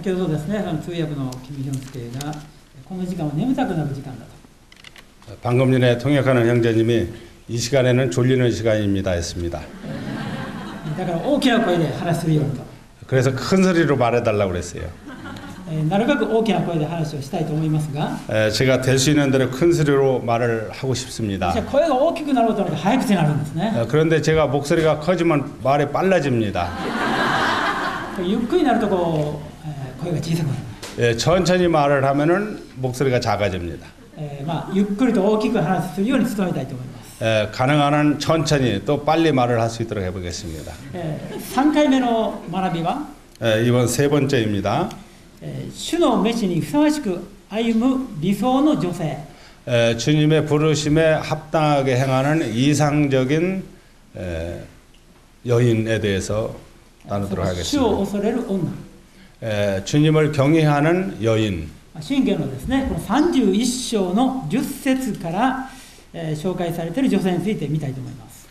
先ほどですね、通訳のキム・ヒョンスケがこの時間は眠たくなる時間だと。 방금 전에 통역하는 형제님이 이 시간에는 졸리는 시간입니다 했습니다. だから大きな声で話するようにと。 그래서 큰 소리로 말해달라고 그랬어요. なるべく大きな声で話をしたいと思いますが、 제가 될 수 있는 대로 큰 소리로 말을 하고 싶습니다. 声が大きくなろうと思って早口になるんですね。 그런데 제가 목소리가 커지면 말이 빨라집니다. ゆっくりになると声が小さくなる。 천천히 말을 하면은 목소리가 작아집니다. ゆっくりと大きく話するように努めたいと思います。 가능한 한 천천히 또 빨리 말을 할 수 있도록 해보겠습니다. 3回目の学びは 이번 세 번째입니다. 主の召しにふさわしく歩む理想の女性。 주님의 부르심에 합당하게 행하는 이상적인 여인에 대해서 나누도록 主を 하겠습니다. 恐れる女。 주님을 경외하는 여인. 箴言のですね、この31章の10節から、紹介されている女性について見たいと思います。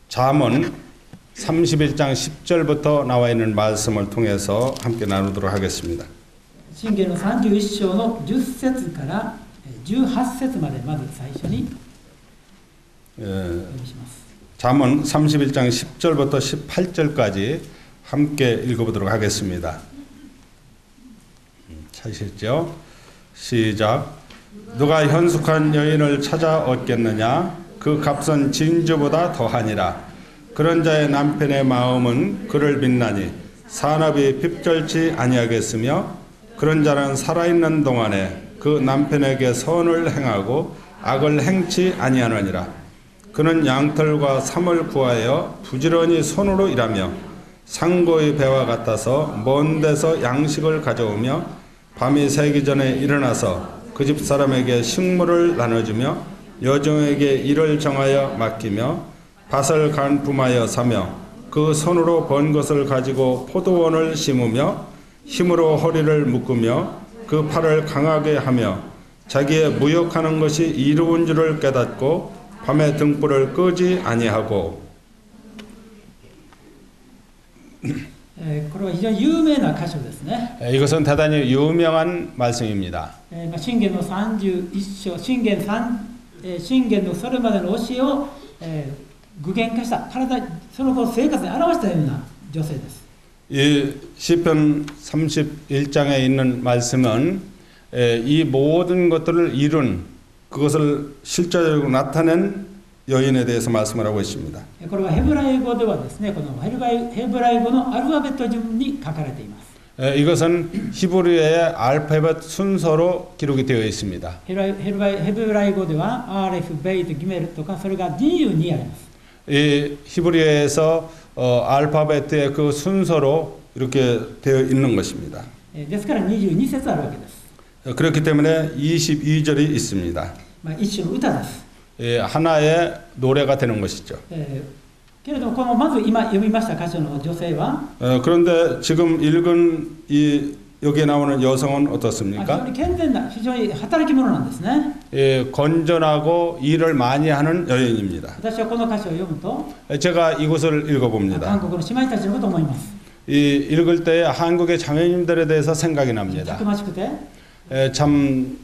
잠언 31장 10절부터 나와 있는 말씀을 통해서 함께 나누도록 하겠습니다. 箴言の31章の10節から18節までまず最初に読みします。 잠언 31장 10절부터 18절까지 함께 읽어보도록 하겠습니다. 찾으셨죠? 시작. 누가 현숙한 여인을 찾아 얻겠느냐? 그 값은 진주보다 더하니라. 그런 자의 남편의 마음은 그를 빛나니 산업이 핍절치 아니하겠으며 그런 자는 살아있는 동안에 그 남편에게 선을 행하고 악을 행치 아니하느니라. 그는 양털과 삼을 구하여 부지런히 손으로 일하며 상고의 배와 같아서 먼 데서 양식을 가져오며 밤이 새기 전에 일어나서 그 집 사람에게 식물을 나눠주며 여종에게 일을 정하여 맡기며 밭을 간품하여 사며 그 손으로 번 것을 가지고 포도원을 심으며 힘으로 허리를 묶으며 그 팔을 강하게 하며 자기의 무역하는 것이 이로운 줄을 깨닫고 밤에 등불을 끄지 아니하고. これは非常に有名な箇所ですね。 이것은 대단히 유명한 말씀입니다. 箴言の31章、箴言のそれまでの教えを、具現化したその生活に表したような女性です。 이 시편 31장에 있는 말씀은 이 모든 것들을 이룬 그것을 실제적으로 나타낸 여인에 대해서 말씀을 하고 있습니다. これはヘブライ語ではですね、このヘブライ語のアルファベット順に書かれています。 이것은 히브리어의 알파벳 순서로 기록이 되어 있습니다. ヘブライ語ではアレフ、ベイト、ギメルとかそれが22あります。 이 히브리어에서 알파벳의 그 순서로 이렇게 되어 있는 것입니다. ですから22節あるわけです。 그렇기 때문에 22절이 있습니다. 一種の歌です。 하나의 노래가 되는 것이죠. けれどもこのまず今読みました箇所の女性は 그런데 지금 읽은 이 여기에 나오는 여성은 非常 어떻습니까? に健全な非常に働き者なんですね。 건전하고 일을 많이 하는 여인입니다. 私はこの箇所を読むと 제가 이곳을 韓 읽어봅니다. 国の姉妹たちのことを思います。 읽을 때 한국의 자매님들에 대해서 생각이 た 납니다. くましくて 참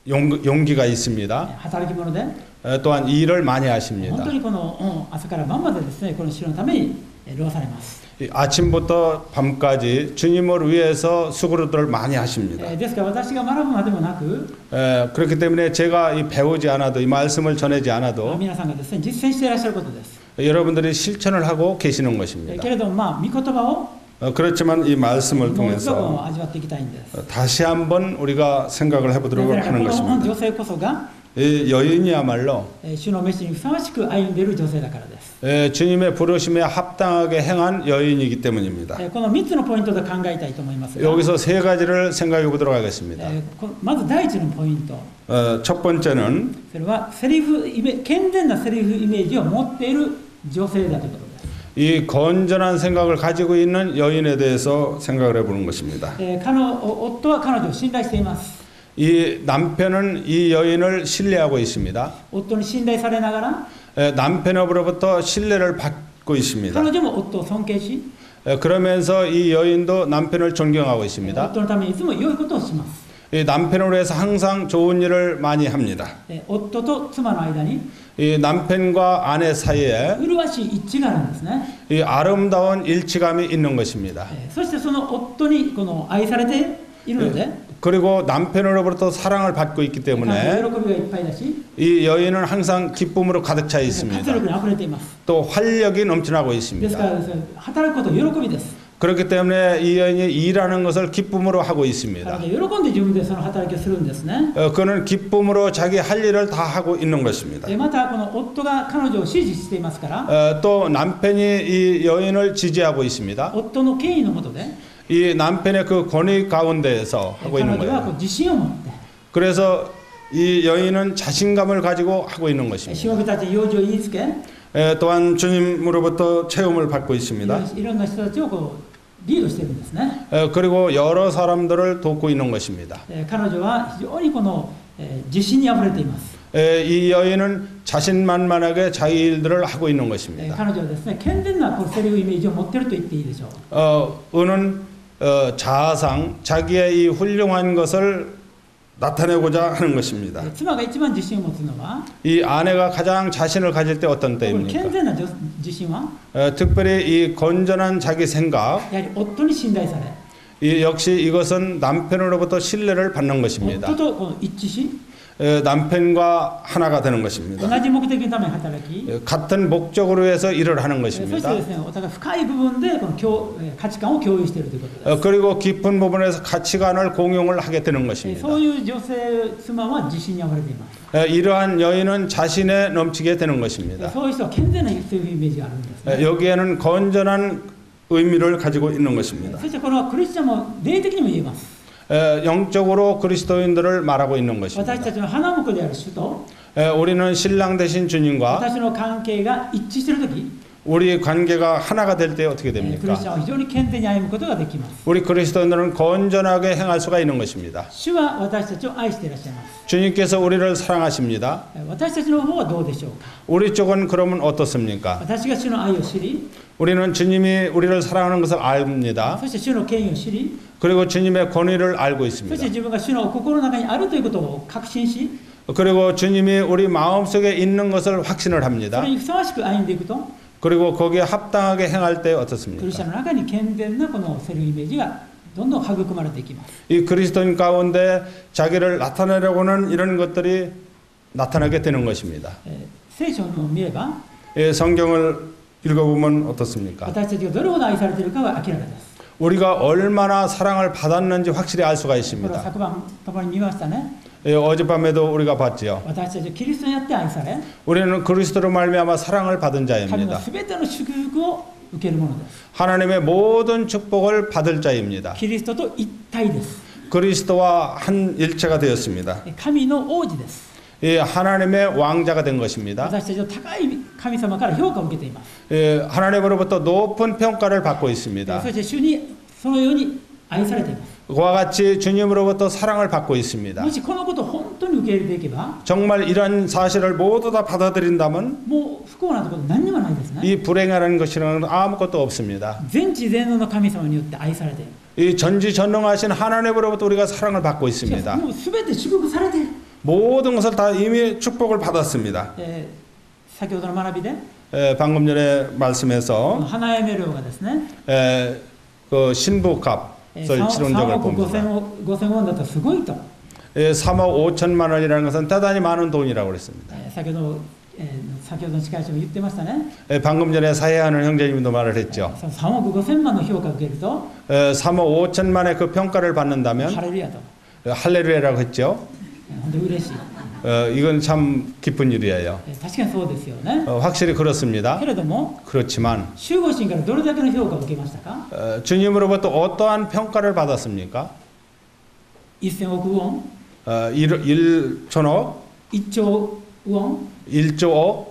용기가 있습니다. 働き者で 또한 일을 많이 本 하십니다. 当にこの朝から晩までですね、この城のために労されます。 아침부터 밤까지 주님을 위해서 수고를 많이 하십니다. ですから私が学ぶまでもなく、 그렇기 때문에 제가 이 배우지 않아도 이 말씀을 전하지 않아도 皆さんがですね、実践していらっしゃることです。 여러분들이 실천을 하고 계시는 것입니다. けれども御言葉を 그렇지만 이 말씀을 もう一度 통해서 味わっていきたいんです。 다시 한번 우리가 생각을 だ 해보도록 からこ 하는 の 것입니다. 女性こそが 이 여인이야말로 主の召しにふさわしく歩んでいる女性だからです。 주님의 부르심에 합당하게 행한 여인이기 때문입니다. この3つのポイントで考えたいと思いますが、 여기서 세 가지를 생각해 보도록 하겠습니다. まず第一のポイント、 첫 번째는 それは健全なセリフイメージを持っている女性だということです。 이 건전한 생각을 가지고 있는 여인에 대해서 생각을 해보는 것입니다. 夫は彼女を信頼しています。 이 남편은 이 여인을 신뢰하고 있습니다. 夫に信頼されながら、 남편으로부터 신뢰를 받고 있습니다. 彼女も夫を尊敬し、 그러면서 이 여인도 남편을 존경하고 있습니다. 夫のためにいつも良いことをします。 이 남편으로 해서 항상 좋은 일을 많이 합니다. 夫と妻の間に 이 남편과 아내 사이에 麗しい一致があるんですね。 이 아름다운 일치감이 있는 것입니다. そしてその夫にこの愛されているので、 그리고 남편으로부터 사랑을 받고 있기 喜 때문에 びがいっぱいだし、 이 여인은 항상 기쁨으로 가득 차 活 있습니다. 力にあふれています。 또 활력이 넘쳐나고 ですか 있습니다. らですね、働くことは喜びです。 그렇기 때문에 이 여인이 일하는 것을 기쁨으로 하고 있습니다. 喜んで自分でその働きをするんですね。 그는 기쁨으로 자기 할 일을 다 하고 있는 것입니다. またこの夫が彼女を支持していますから、 또 남편이 이 여인을 지지하고 있습니다. 夫の権威の下で 이 남편의 그 권위 가운데에서 하고 彼 있는 女はこ 거예요. う自信を持って 그래서 이 여인은 자신감을 가지고 하고 있는 し 것입니다. もべたちに用事を言いつけ、 또한 주님으로부터 체험을 받고 있습니다. いろんな人たちをこうリードしているんですね。 그리고 여러 사람들을 돕고 있는 것입니다. 彼女は非常にこの自信にあふれています。 이 여인은 자신만만하게 자기 일들을 하고 있는 것입니다. 彼女はですね、健全なこうセルフイメージを持っていると言っていいでしょう。 은은 자아상 자기의 이 훌륭한 것을 나타내고자 하는 것입니다. 妻が一番自信を持つのは、 이 아내가 가장 자신을 가질 때 어떤 健 때입니까? 全な自信は 특별히 이 건전한 자기 생각, やはり夫に信頼され、 이 역시 이것은 남편으로부터 신뢰를 받는 것입니다. 夫とこの一致し、 남편과 하나가 되는 것입니다. 同じ目的のために働き、 같은 목적으로 해서 일을 하는 そして 것입니다. ですね、お互い深い部分でこの価値観を共有しているということです。 그리고 깊은 부분에서 가치관을 공용을 하게 되는 것입니다. そういう女性妻は自信にあふれています。 이러한 여인은 자신에 넘치게 되는 것입니다. そういう人は健全なセルフイメージがあるんですね。 여기에는 건전한 의미를 가지고 있는 것입니다. そしてこれはクリスチャンも霊的にも言えます。 영적으로 그리스도인들을 말하고 있는 私 것입니다. たちの花婿である主と 우리는 신랑 되신 주님과 私の関係が一致しているとき、 우리 관계가 하나가 될 때 어떻게 クリスチ 됩니까? ャンは非常に健全に歩むことができます。 우리 그리스도인들은 건전하게 행할 수가 있는 것입니다. 主は私たちを愛していらっしゃいます。 주님께서 우리를 사랑하십니다. 私たちの方はどうでしょうか。 우리 쪽은 그러면 어떻습니까? 私が主の愛を知り、 우리는 주님이 우리를 사랑하는 것을 압니다. そして主の権威を知り、 그리고 주님의 권위를 알고 そして 있습니다. 自分が主の心の中にあるということを確信し、 그리고 주님이 우리 마음속에 있는 것을 확신을 そ 합니다. れにふさわしく歩んでいくと、 그리고 거기에 합당하게 행할 때 クリスチャ 어떻습니까? ンの中に健全なこのセルフイメージがどんどん育まれていきます。 이 그리스도인 가운데 자기를 나타내려고 하는 이런 것들이 나타나게 되는 것입니다. 聖書を見れば、 성경을 읽어보면 어떻습니까? 私たちがどれほど愛されているかは明らかです。 우리가 얼마나 사랑을 받았는지 확실히 알 수가 これは 있습니다. 昨晩共に見ましたね。 어젯밤에도 우리가 봤지요. 私たちはキリストによって愛され、 우리는 그리스도로 말미암아 사랑을 받은 神の 자입니다. すべての祝福を受けるものです。 하나님의 모든 축복을 받을 자입니다. キリストと一体です。 그리스도와 한 일체가 되었습니다. 神の王子です。 이 하나님의 왕자가 된 것입니다. 私たちは高い神様から評価を受けています。 하나님으로부터 높은 평가를 받고 있습니다. そして主にそのように愛されています。 그와 같이 주님으로부터 사랑을 받고 있습니다. もしこのことを本当に受け入れていけば、 정말 이런 사실을 모두 다 받아들인다면 もう不幸なところ何にもないですね。 이 불행하는 것이라는 아무것도 없습니다. 全知全能の神様によって愛されている。 이 전지전능하신 하나님으로부터 우리가 사랑을 받고 しかし 있습니다. もうすべて祝福されている。 모든 것을 다 이미 축복을 받았습니다. 先ほどの学びで、 방금 전에 この 말씀에서 花嫁寮がですね、그 신부값을 3 치른 적을 億 봅니다. 5000ウォンだとすごいと。 3억 5천만 원이라는 것은 대단히 많은 돈이라고 그랬습니다. 先ほどの司会者も言ってましたね。 방금 전에 사회하는 형제님도 말을 했죠. その3億5000万の評価を受けると、 3억 5천만의 그 평가를 받는다면 ハレルヤと。 할렐루야라고 했죠. 本当に嬉しい。 이건 참 기쁜 일이에요. 確かにそうですよね。 확실히 그렇습니다. けれども、 그렇지만 集合神からどれだけの評価を受けましたか。 주님으로부터 어떠한 평가를 받았습니까? 1000億ウォン、 1천억, 1兆ウォン、 1조억,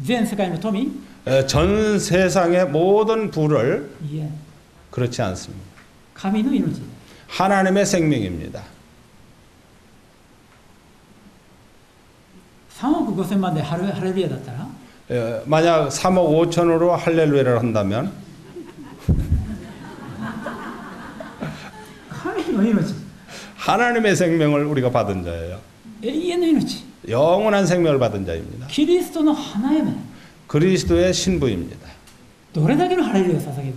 全世界の富。 전 세상의 모든 부를 いえ、 그렇지 않습니다. 神の命。 하나님의 생명입니다. 3億5000万でハレルヤだったら、 만약 3억 5천으로 할렐루야를 한다면 の命、 하나님의 생명을 우리가 받은 자예요. 永遠の命、 영원한 생명을 받은 자입니다. キリストの花嫁、 그리스도의 신부입니다. どれだけのハレルヤを捧げる。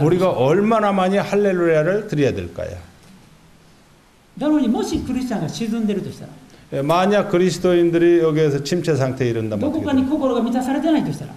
우리가 얼마나 많이 할렐루야를 드려야 될까요? なのにもしクリスチャンが沈んでるとしたら、 만약 그리스도인들이 여기에서 침체 상태에 이른다면 どこかに心が満たされてないとしたら、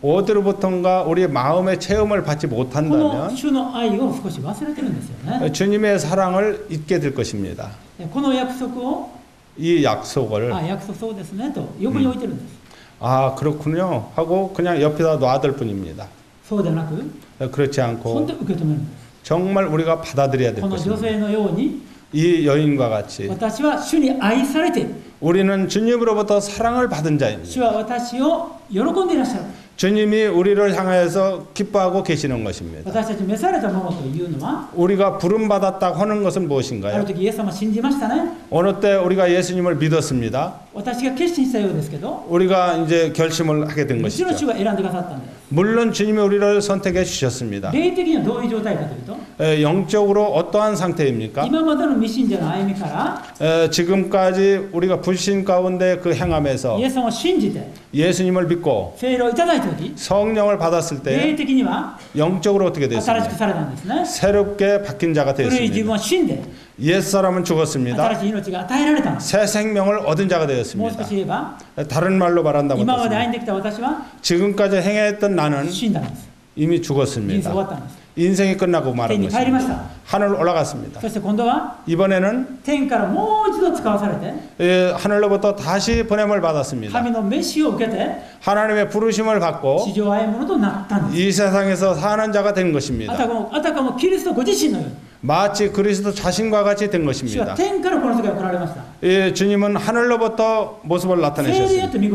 어디로부턴가 우리의 마음의 체험을 받지 この 못한다면 主の愛を少し忘れてるんですよね。 주님의 사랑을 잊게 될 것입니다. この約束を、 이 약속을 約束そうですねと横に置いてるんです。 아 그렇군요 하고 그냥 옆에다 놔둘 뿐입니다. そうではなく、 그렇지 本 않고 当に受け止めるんです。 정말 우리가 받아들여야 될 この女 것입니다. 性のように、 이 여인과 같이 私は主に愛されて、 우리는 주님으로부터 사랑을 받은 主 자입니다. は私を喜んでいらっしゃる。 주님이 우리를 향하여서 기뻐하고 계시는 것입니다. 私たち召されたものというのは、 우리가 부름받았다고 하는 것은 ある 무엇인가요? 時イエス様を信じましたね。 어느 때 우리가 예수님을 믿었습니다. 私が決心したようですけど、 우리가 이제 결심을 하게 된 もちろん主 것이죠. が選んでくださったんです。 물론 주님이 우리를 선택해 주셨습니다. 霊的にはどういう状態かというと、 영적으로 어떠한 상태입니까? 今までの未信者の歩みから、 지금까지 우리가 불신 가운데 그 행함에서 イエス様を信じて、 예수님을 믿고 聖霊をいただいた時、 성령을 받았을 霊 때 的には 영적으로 어떻게 新しく 됐습니까? されたんですね。 새롭게 바뀐 자가 古い自分 되었습니다. は死んで、 옛사람은 죽었습니다. 新しい命が与えられたんです。 새 생명을 얻은 자가 もう 되었습니다. 少し言えば、 다른 말로 말한다면 今まで 어떻습니까? 歩んできた私は 지금까지 행했던 나는 死んだんです。 이미 人生終わ 죽었습니다. ったんです。 인생이 끝나고 말한 天に帰りまし 것입니다. た。 하늘 올라갔습니다. そして今度は 이번에는 天からもう一度使わされて、 하늘로부터 다시 보냄을 받았습니다. 神の召しを受けて 하나님의 부르심을 地 받고 上を歩むものとなったんです。 이 세상에서 사는 자가 된 あ 것입니다. たかもキリストご自身のように、 마치 그리스도 자신과 같이 된 主は 것입니다. 天からこの世界に来られました。 주님은 하늘로부터 모습을 聖霊によっ 나타내셨습니다. て身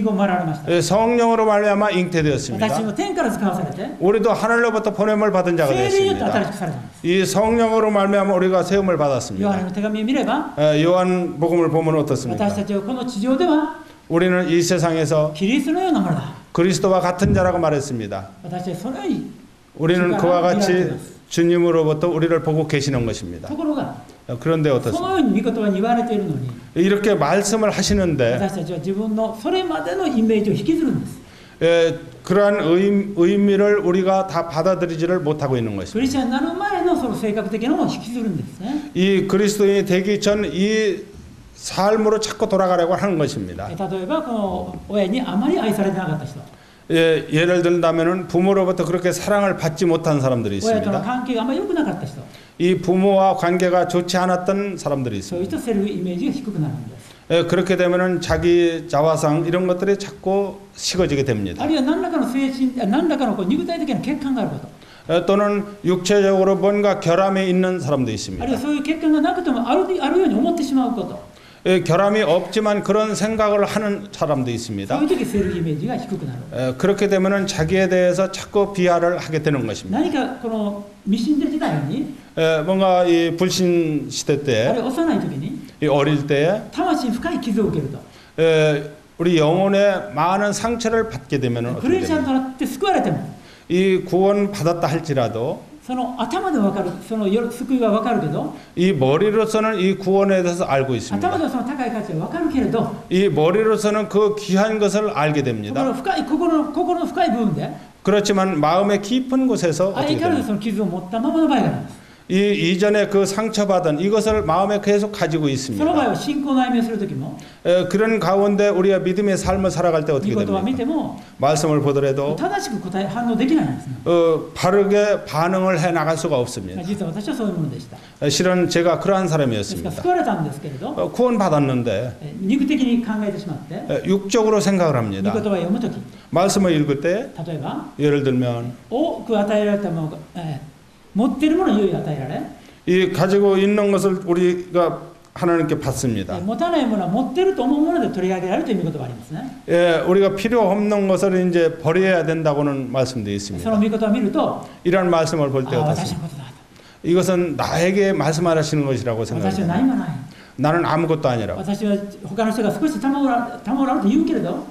ごまられました。 성령으로 말미암아 私 잉태되었습니다. も天から使わされて、 우리도 하늘로부터 보냄을 받은 자가 聖霊によって新し 되었습니다. くされたんです。 이 성령으로 말미암아 우리가 세움을 ヨハネ 받았습니다. の手紙を見れば、 요한복음을 보면 私 어떻습니까? たちはこの地上では 우리는 이 세상에서 キリストのようなものだ。 그리스도와 같은 자라고 말했습니다. 私たちはそのように。 우리는 그와 같이 주님으로부터 우리를 보고 계시는 것입니다. ところが、 그런데 そ 어떻습니까? のように御言葉に言われているのに、 이렇게 말씀을 하시는데 私たちは自分のそれまでのイメージを引きずるんです。 그러한 의미를 우리가 다 받아들이지를 못하고 있는 ク 것입니다. リスチャンになる前のその性格的なものを引きずるんですね。 이 그리스도인이 되기 전 이 삶으로 자꾸 돌아가려고 하는 것입니다. 例えばこの親にあまり愛されてなかった人、 예를 든다면 부모로부터 그렇게 사랑을 받지 못한 사람들이 親との 있습니다. 関係があまり良くなかった人、 이 부모와 관계가 좋지 않았던 사람들이 そういう 있습니다. 人セルフイメージが低くなるんです。 그렇게 되면은 자기 자화상 이런 것들이 자꾸 식어지게 あ 됩니다. るいは何らかの何らかの肉体的な欠陥があること、 또는 육체적으로 뭔가 결함이 있는 사람도 あるい 있습니다. はそういう欠陥がなくてもあるように思ってしまうこと、 결함이 없지만 그런 생각을 하는 사람도 そう 있습니다. いう時セルフイメージが低くなる。 그렇게 되면은 자기에 대해서 자꾸 비하를 하게 되는 것입니다. 何かこの未信者時代に、 뭔가 이 불신 시대 あるい 때, は幼い時に 이 어릴 때 魂に深い傷を受けると、 우리 영혼에 많은 상처를 받게 되면은 ク 어떻게 リスチャン 됩니까? となって救われても、 이 구원 받았다 할지라도 その頭で分かる、その救いは分かるけど、 이 머리로서는 이 구원에 대해서 알고 頭 있습니다. ではその高い価値は分かるけれど、 이 머리로서는 그 귀한 것을 알게 心 됩니다. の深い心の深い部分で 그렇지만 마음의 깊은 곳에서 相 어떻게 変わら 됩니까? ずその傷を持ったままの場合があります。 이 이전에 그 상처받은 이것을 마음에 계속 가지고 その場合 있습니다. は信仰の歩みをする時も、 그런 가운데 우리가 믿음의 삶을 살아갈 때 御 어떻게 言葉を見 됩니까? ても 말씀을 보더라도 正しく反応できないんですね。 바르게 반응을 해 나갈 수가 없습니다. 実は私はそういうものでした。 실은 제가 그러한 ですから 사람이었습니다. 救われたんですけれど、 구원 받았는데 肉的に考えてしまって、 육적으로 생각을 御 합니다. 言葉を読む時、 말씀을 읽을 때 例えば 예를 들면 多く与えられたものが、持っているものを良い与えられ、 이 가지고 있는 것을 우리가 하나님께 받습니다. 持たないものは持っていると思うもので取り上げられるという御言葉がありますね。 우리가 필요 없는 것을 이제 버려야 된다고는 말씀되어 そ 있습니다. の御言葉を見ると、 이런 말씀을 볼 때 ああ、私 어떻습니까? のことだと。 이것은 나에게 말씀하시는 것이라고 私は 생각합니다. 何もない。 나는 아무것도 아니라고. 私は他の人が少し賜らうと言うけれど、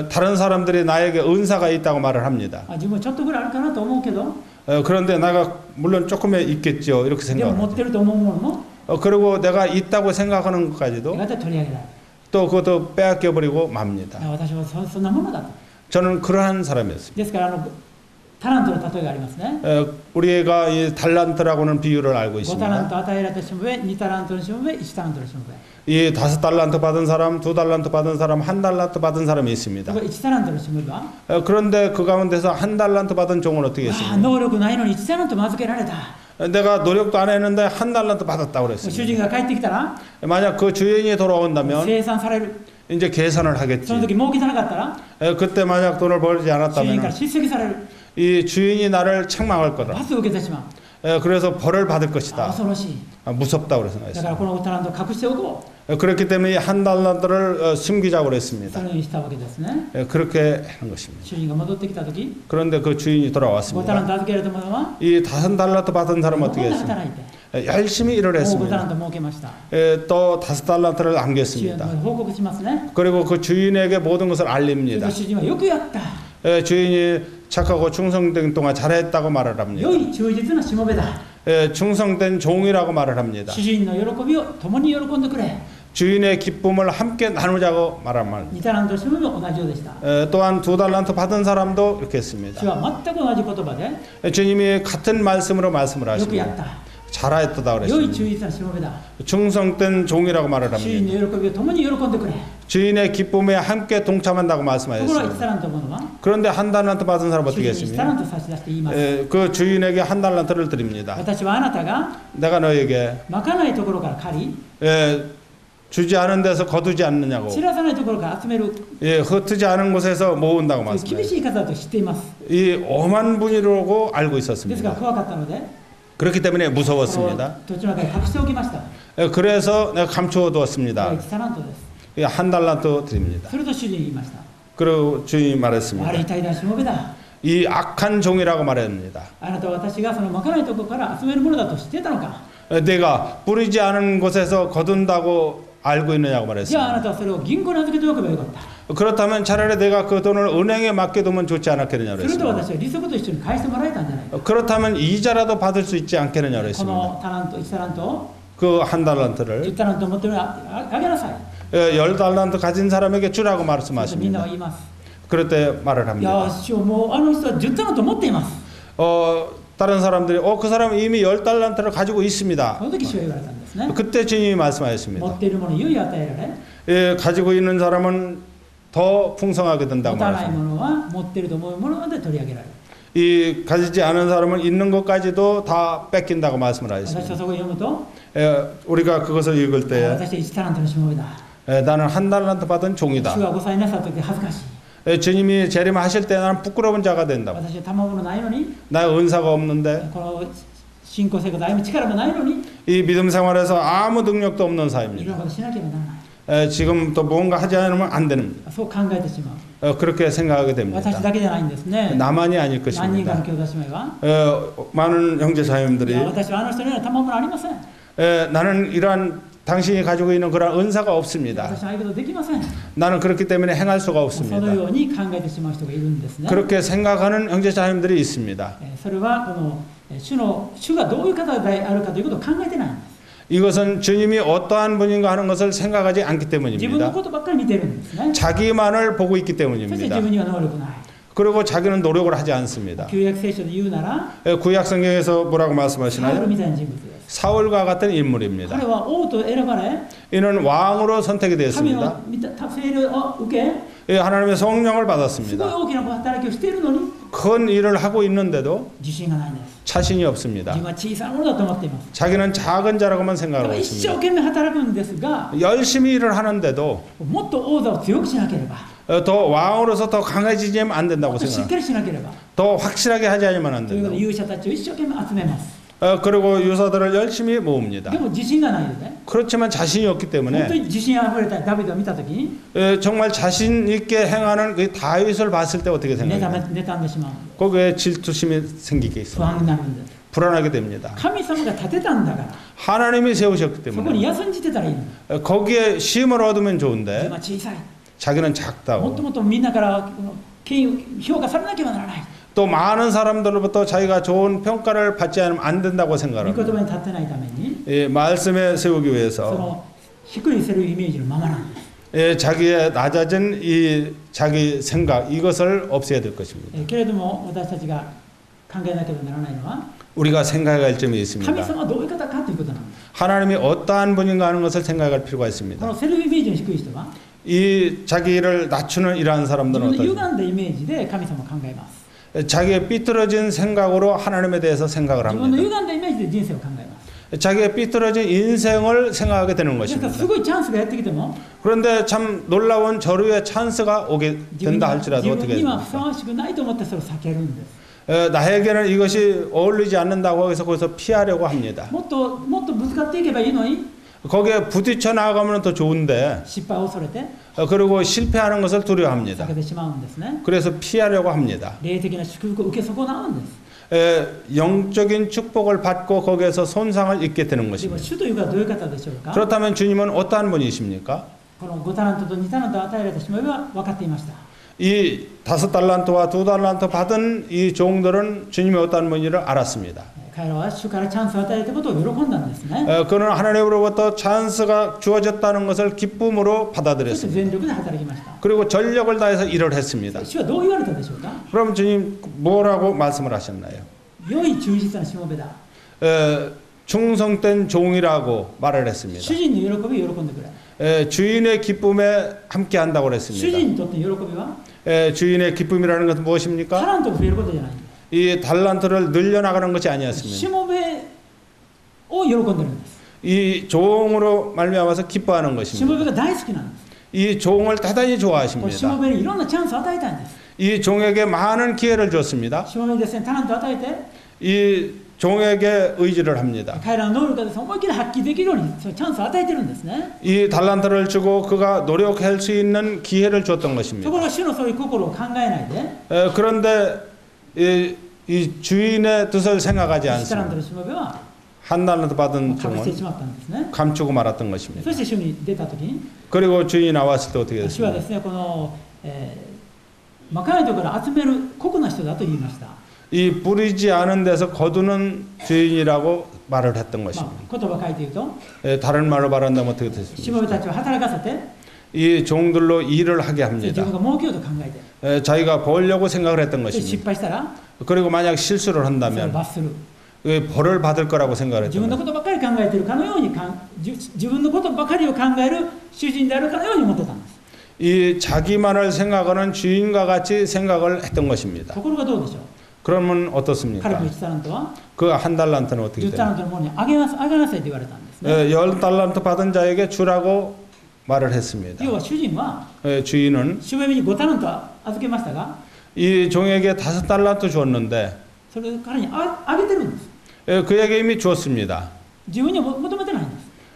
다른 사람들이 나에게 은사가 있다고 말을 합니다. 自分はちょっとぐらいあるかなと思うけど、 그런데 내가 물론 조금의 있겠죠. 이렇게 でも持っ 생각합니다. てると思うものも 그리고 내가 있다고 생각하는 것까지도 やがて取り上げられる。 또 그것도 빼앗겨 버리고 맙니다. 私はそんなものだと。 저는 그러한 사람이었습니다. ですからタラントの例えがありますね。 우리가 이 달란트라고는 비유를 알고 5タラン 있습니다. ト与えられたしもべ、2タラントのしもべ、1タラントのしもべ。 이 5달란트 받은 사람, 2달란트 받은 사람, 1달란트 받은 사람이 こ 있습니다. れ1タラントのしもべは、 그런데 그 가운데서 1달란트 받은 종은 어떻게 ああ 했습니까? 能力ないのに1タラントも預けられた。 내가 노력도 안 했는데 1달란트 받았다고 主 그랬습니다. 人が帰ってきたら 만약 그 주인이 돌아온다면 生産される。 이제 계산을 そ 하겠지. の時儲けてなかったら 그때 만약 돈을 벌지 主人から 않았다면 叱責される。 이 주인이 나를 책망할 거다. 罰を受けてしまう。 그래서 벌을 받을 あ 것이다. 恐ろしい。 무섭다고 だから 생각했습니다. このタラントを隠しておこ 그렇기 때문에 이 1달란트를 숨기자고 う。 그랬습니다. そのようにしたわけですね。 그렇게 하는 것입니다. 主人が戻ってきた時、 그런데 그 주인이 5タラン 돌아왔습니다. ト預けられた者は、 이 5달란트 받은 사람은 も 어떻게 っと 했습니까? 働いて、 열심히 일을 もう5タラ 했습니다. ント儲けました。 또 5달란트를 主人 남겼습니다. に報告しますね。 그리고 그 주인에게 모든 것을 それ 알립니다. と主人はよくやった。 주인이 착하고 충성된 동안 잘했다고 말을 합니다. 良い忠実なしもべだ。 충성된 종이라고 말을 합니다. 主人の喜びを共に喜んでくれ。 주인의 기쁨을 함께 나누자고 말합니다. 2タラントのしもべも同じようでした。 또한 2달란트 받은 사람도 이렇게 主 했습니다. は全く同じ言葉で、 주님이 같은 말씀으로 말씀을 よくやっ 하십니다. た。 잘했다 良い 그랬습니다. 忠実なしもべだ。 충성된 종이라고 말을 主人 합니다. の喜びを共に喜んでくれ。 주인의 기쁨에 함께 동참한다고 ところが1 말씀하셨습니다. タラントの者は、 그런데 1달란트 받은 사람 主 어떻게 人に1タラ 했습니까? ント差し出して言います。 그 주인에게 1달란트를 드립니다. 私はあなたが 내가 너에게 まかないところから借り、 주지 않은 데서 거두지 않느냐고. 散らさないところから集める、 흩트지 않은 곳에서 모은다고 そういう厳 말씀하셨습니다. しい方だと知っています。 이 엄한 분이라고 알고 ですから 있었습니다. 怖かったので、 그렇기 때문에 この 무서웠습니다. 土地の中に隠しておきました。こ 그래서 내가 감추어 れは 두었습니다. 1タラントです。 1달란트 드립니다. それと主人に言いました。 그리고 주인이 悪い 말했습니다. 怠惰なしもべだ。 이 악한 종이라고 말합니다. あなたは私がそのまかないところから集めるものだと知っていたのか。 내가 뿌리지 않은 곳에서 거둔다고 알고 있느냐고 じゃああな 말했습니다. たはそれを銀行に預けておけばよかった。 그렇다면 차라리 내가 그 돈을 은행에 맡겨두면 좋지 않았겠느냐고 それと 그랬습니다. 私は利息と一緒に返してもらえたんじゃないか。 그렇다면 이자라도 받을 수 있지 않겠느냐고 こ 그랬습니다. のタラント、1タラントを 그 1달란트를 10タラント持ってるのにあげなさい。 10달란트 가진 사람에게 주라고 みんなは 말씀하십니다. 言います。 그럴 때 말을 いや、 합니다. 師匠、もうあの人は10タラント持っています。 다른 사람들이 그 사람은 이미 10달란트를 가지고 있습니다. その時主は言われたんですね。 그때 주님이 持 말씀하셨습니다. っているものを良い与えられ、 가지고 있는 사람은 더 풍성하게 된다고 持たない 말했습니다. ものは持っていると思うもので取り上げられる。 이 가지지 않은 사람은 있는 것까지도 다 뺏긴다고 말씀을 私は 하셨습니다. そこを読むと、 우리가 그것을 읽을 때 私は1タラントのしもべだ。 나는 1달란트 받은 主 종이다. がごさいなさった時恥ずかしい。 주님이 재림하실 때 나는 부끄러운 자가 된다고. 私は賜物ないのに、 나 은사가 없는데 この信仰生活歩む力もないのに、 이 믿음 생활에서 아무 능력도 없는 いろん 사입니다. なことしなければならない。 지금 또 뭔가 하지 않으면 안 되는 そう考えてしまう。 그렇게 생각하게 됩니다. 私だけじゃないんですね。 나만이 아닐 何人かの 것입니다. 兄弟姉妹が、 많은 형제 い 자매들이 や私はあの人には賜物ありません。 나는 이러한 당신이 가지고 있는 그런 은사가 없습니다. 私はああいうことできません。 나는 그렇기 때문에 행할 수가 そ 없습니다. のように考えてしまう人がいるんですね。 그렇게 생각하는 형제 자매들이 있습니다. それはこの主がどういう方であるかということを考えてないんです。 이것은 주님이 어떠한 분인가 하는 것을 생각하지 않기 自分の 때문입니다. ことばっかり見てるんですね。 자기만을 보고 있기 そして 때문입니다. 自分には能力ない。 그리고 자기는 노력을 하지 않습니다. 旧約聖書で言うなら、 구약 성경에서 뭐라고 サウル 말씀하시나요? みたいな人物です。 사울과 같은 인물입니다. 彼は王と選ばれ、 이는 왕으로 선택이 神 되었습니다. の聖霊を受け、 하나님의 성령을 すごい 받았습니다. 大きな働きをしているのに、 큰 일을 하고 있는데도 自信がないんです。 자신이 自 없습니다. 分は小さなものだと思っています。 자기는 작은 자라고만 だか 생각하고 ら一生 있습니다. 懸命働くんですが、 열심히 일을 하는데도 もっと王座を強くしなければ、 더 왕으로서 더 강해지면 안 も 된다고 っとしっ 생각. かりしなければ、 더 확실하게 하지 않으면 안 ということで 된다. 勇者たちを一生懸命集めます。 그리고 유서들을 열심히 모읍니다. でも自信がないよね。 그렇지만 자신이 없기 本当 때문에 に自信あふれたダビデを見たときに、 정말 자신 있게 행하는 그 다윗을 봤을 때 어떻게 생각해요? 妬んでしまう。 거기에 질투심이 생기게 不 있어요. 安になるんです。 불안하게 됩니다. 神様が建てたんだから、 하나님이 세우셨기 そこに 때문에 休んじてたらいいの。 거기에 쉼을 얻으면 自分 좋은데 は小さい。 자기는 もっと 작다고 もっとみんなから権威評価されなければならない。또 많은 사람들로부터 자기가 좋은 평가를 받지 않으면 안 된다고 御言 생각합니다. 葉に立ってないために 예, 말씀에 세우기 そ 위해서 の低いセルフイメージのままなんです。 예, 자기의 낮아진 이 자기 생각 이것을 없애야 될 것입니다. けれども私たちが考えなければならないのは 우리가 생각해야 할 점이 神 있습니다. 様はどういう方かということなんです。 하나님이 어떠한 분인가 하는 것을 생각할 필요가 こ 있습니다. のセルフイメージの低い人は 이 자기를 낮추는 이러한 自 사람들은 分の 어떻습니까? 歪んだイメージで神様を考えます。 자기의 삐뚤어진 생각으로 하나님에 대해서 생각을 自分の 합니다. 歪んだイメージで人生を考えます。 자기의 삐뚤어진 인생을 생각하게 되는 ですから 것입니다. すごいチャンスがやってきても 그런데 참 놀라운 절호의 찬스가 오게 自分 된다 に 할지라도 自分 어떻게 にはふさ 됩니까? わしくないと思ってそれを避けるんです。 나에게는 이것이 어울리지 않는다고 해서 거기서 피하려고 합니다. もっとぶつかっていけばいいのに 거기에 부딪혀 나가면 더 좋은데 失敗を恐れて 그리고 실패하는 것을 두려워합니다. 避けてしまうんですね。 그래서 피하려고 합니다. 霊的な祝福を受け損なうんです。 영적인 축복을 받고 거기에서 손상을 입게 되는 でも 것입니다. 主というかどういう方でしょうか。 그렇다면 주님은 어떠한 분이십니까? この5タラントと2タラントを与えられたしもべは分かっていました。 이 5달란트와 2달란트 받은 이 종들은 주님이 어떠한 분인지를 알았습니다. 彼らは主からチャンスを与えたことを喜んだんですね。 그는 하나님으로부터 찬스가 주어졌다는 것을 기쁨으로 そして 받아들였습니다. 全力で働きました。 그리고 전력을 다해서 일을 했습니다. 主はどう言われたでしょうか。 그럼 주님 뭐라고 말씀을 하셨나요? 良い忠実なしもべだ。 충성된 종이라고 말을 主 했습니다. 人の喜びを喜んでくれ。 주인의 기쁨에 함께 한다고 主 그랬습니다. 人にとっての喜びは 주인의 기쁨이라는 것은 タ 무엇입니까? ラントが増えることじゃないんです。 이 달란트를 늘려나가는 것이 し 아니었습니다. もべを喜んでるんです。 이 종으로 말미암아서 기뻐하는 しも 것입니다. べが大好きなんです。 이 종을 대단히 このしも 좋아하십니다. べにいろんなチャンスを与えたんです。 이 종에게 많은 기회를 줬습니다. しもべにですね、タラントを与えて、 이 종에게 의지를 합니다. 彼らの能力がですね、思いっきり発揮できるようにそういうチャンスを与えてるんですね。 이 달란트를 주고 그가 노력할 수 있는 기회를 줬던 と 것입니다. ころが主のそういう心を考えないで、 그런데 이 주인의 뜻을 생각하지 1タラン 않습니다. トのしもべは 한 달란트 받은 隠して 종은 しまったんですね。 감추고 말았던 것입니다. そして主に出たときに、 그리고 주인이 나왔을 때 어떻게 主は 됐습니까? ですね、この、まかないところから集める酷な人だと言いました。 이 뿌리지 않은 데서 거두는 주인이라고 말을 했던 ま 것입니다. あ、言葉書いて言うと、 다른 말로 말한다면 어떻게 しもべ 됐습니까? たちを働かせて、 이 종들로 일을 하게 自 합니다. 分が儲けようと考えて、 자기가 벌려고 생각을 했던 で失 것입니다. 敗したら、 그리고 만약 실수를 それを 한다면 罰する。 벌을 받을 거라고 생각을 自 했던 分の 것입니다. ことばかり考えているかのように自分のことばかりを考える主人であるかのように思ってたんです。 이 자기만을 생각하는 주인과 같이 생각을 했던 것입니다. ところがどうでしょう。 그러면 彼 어떻습니까? の1タラントは 그 한 달란트는 어떻게 10タラ 되나요? ントのものにあげなさいと言われたんですね。 열 달란트 받은 자에게 주라고 말을 했습니다. 要は主人は 주인은 しもべに5タラント預けましたが、 이 종에게 5달란트 줬는데 それを彼にあげてるんです。 그에게 이미 주었습니다. 自分には求めてないん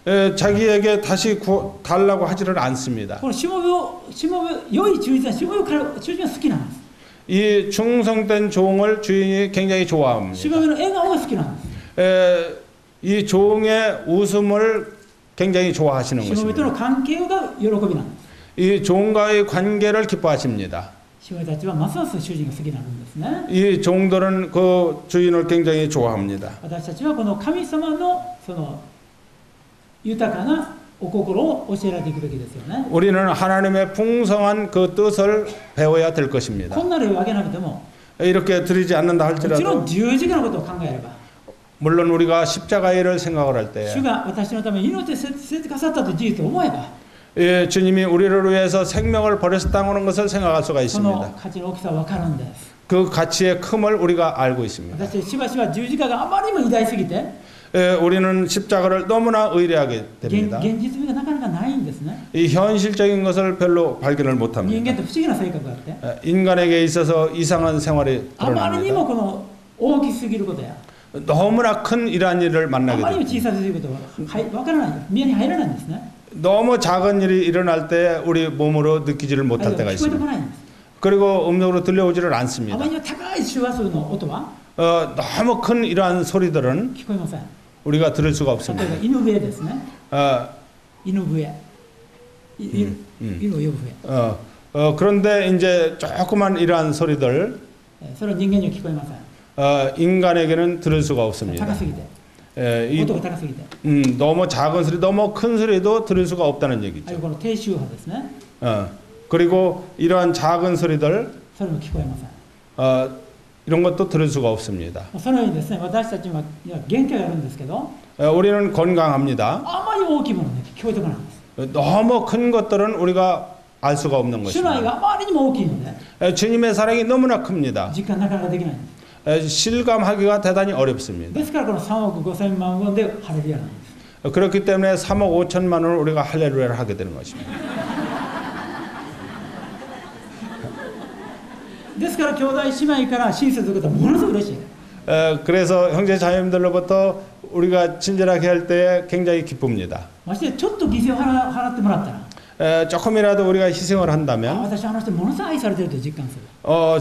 です。 자기에게 다시 달라고 하지를 않습니다. このしもべ良い忠実なしもべを主人は好きなんです。 이 충성된 종을 주인이 굉장히 し 좋아합니다. もべの笑顔が好きなんです。 이 종의 웃음을 굉장히 좋아하시는 しもべと 것입니다. の関係が喜びなんです。 이 종과의 관계를 기뻐하십니다. しもべたちはますます主人が好きになるんですね。 이 종들은 그 주인을 굉장히 좋아합니다. 私たちはこの神様のその豊かなお心を教えられていくべきですよね。 우리는 하나님의 풍성한 그 뜻을 배워야 될 것입니다. こんな例を挙げなくても、 이렇게 드리지 않는다 もちろ 할지라도 ん十字架のことを考えれば、 물론 우리가 십자가의 일을 생각을 할 때 主が私のために命を捨ててくださったという事実を思えば、 주님이 우리를 위해서 생명을 버리셨다는 것을 생각할 수가 その 있습니다. 価値の大きさは分かるんです。 그 가치의 큼을 우리가 알고 있습니다. 私たちしばしば十字架があまりにも偉大すぎて、 우리는 십자가를 너무나 의뢰하게 됩니다. 現実味がなかなかないんですね。 이 현실적인 것을 별로 발견을 人 못합니다. 間って不思議な性格があって、 인간에게 있어서 이상한 생활이 あまりにも 드러납니다. この大きすぎることや、 너무나 큰 이러한 일을 あ 만나게 まりにも 됩니다. 小さすぎることは分からない、目に入らないんですね。 너무 작은 일이 일어날 때 우리 몸으로 느끼지를 あるい 못할 は 때가 聞こえてこ 있습니다. ないんです。 그리고 음성으로 들려오지를 あ 않습니다. まりにも高い周波数の音は 너무 큰 이러한 소리들은 聞こえません。 우리가 들을 수가 例え 없습니다. ば犬笛ですね。 어, 犬笛。犬を呼ぶ笛。 그런데 이제 조그만 이러한 소리들 それは人間には聞こえません。 인간에게는 들을 수가 없습니다. 高すぎて、 이, 音が高すぎて、 너무 작은 소리, 너무 큰 소리도 들을 수가 없다는 ああい 얘기죠. うこの低周波ですね。 그리고 이러한 작은 소리들 それも聞こえません。 이런 것도 들을 수가 없습니다. そのようにですね、私たちには限界があるんですけど、 우리는 건강합니다. あまり大きいものね、聞こえてこないんです。 너무 큰 것들은 우리가 알 수가 없는 主の愛 것입니다. があまりにも大きいので、 주님의 사랑이 너무나 큽니다. 実感なかなかできないんです。 실감하기가 대단히 어렵습니다. ですからこの3億5千万ウォンでハレルヤなんです。 그렇기 때문에 3억 5천만 원을 우리가 할렐루야를 하게 되는 것입니다. ですから兄弟姉妹から親切することはものすごく嬉しい。 그래서 형제 자매님들로부터 우리가 친절하게 할 때 굉장히 기쁩니다. ましてちょっと犠牲を払ってもらったら、 조금이라도 우리가 희생을 あ 한다면 私あの人ものすごく愛されてると実感する。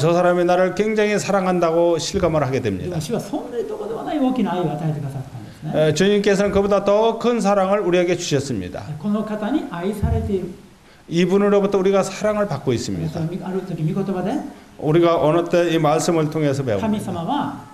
저 사람이 나를 굉장히 사랑한다고 실감을 하게 で 됩니다. も主はそんなにどこでもない大きな愛を与えてくださったんですね。 주님께서는 그보다 더 큰 사랑을 우리에게 주셨습니다. この方に愛されている。 이분으로부터 우리가 사랑을 받고 そ 있습니다. れある時御言葉で 우리가 어느 때 이 말씀을 통해서 神 배웁니다. 様は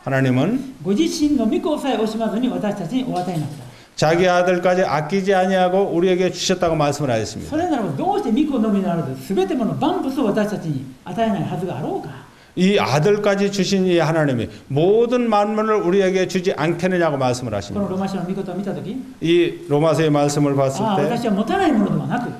하나님은 ご自身の御子さえ惜しまずに私たちにお与えになった。 자기 아들까지 아끼지 아니하고 우리에게 주셨다고 말씀을 そ 하셨습니다. れならばどうして御子のみならず全てもの万物を私たちに与えないはずがあろうか。 이 아들까지 주신 이 하나님이 모든 만물을 우리에게 주지 않겠느냐고 말씀을 この 하십니다. ローマ書の御言葉を見たとき、 이 로마서의 말씀을 봤을 ああ、 때 私は持たないものではなく、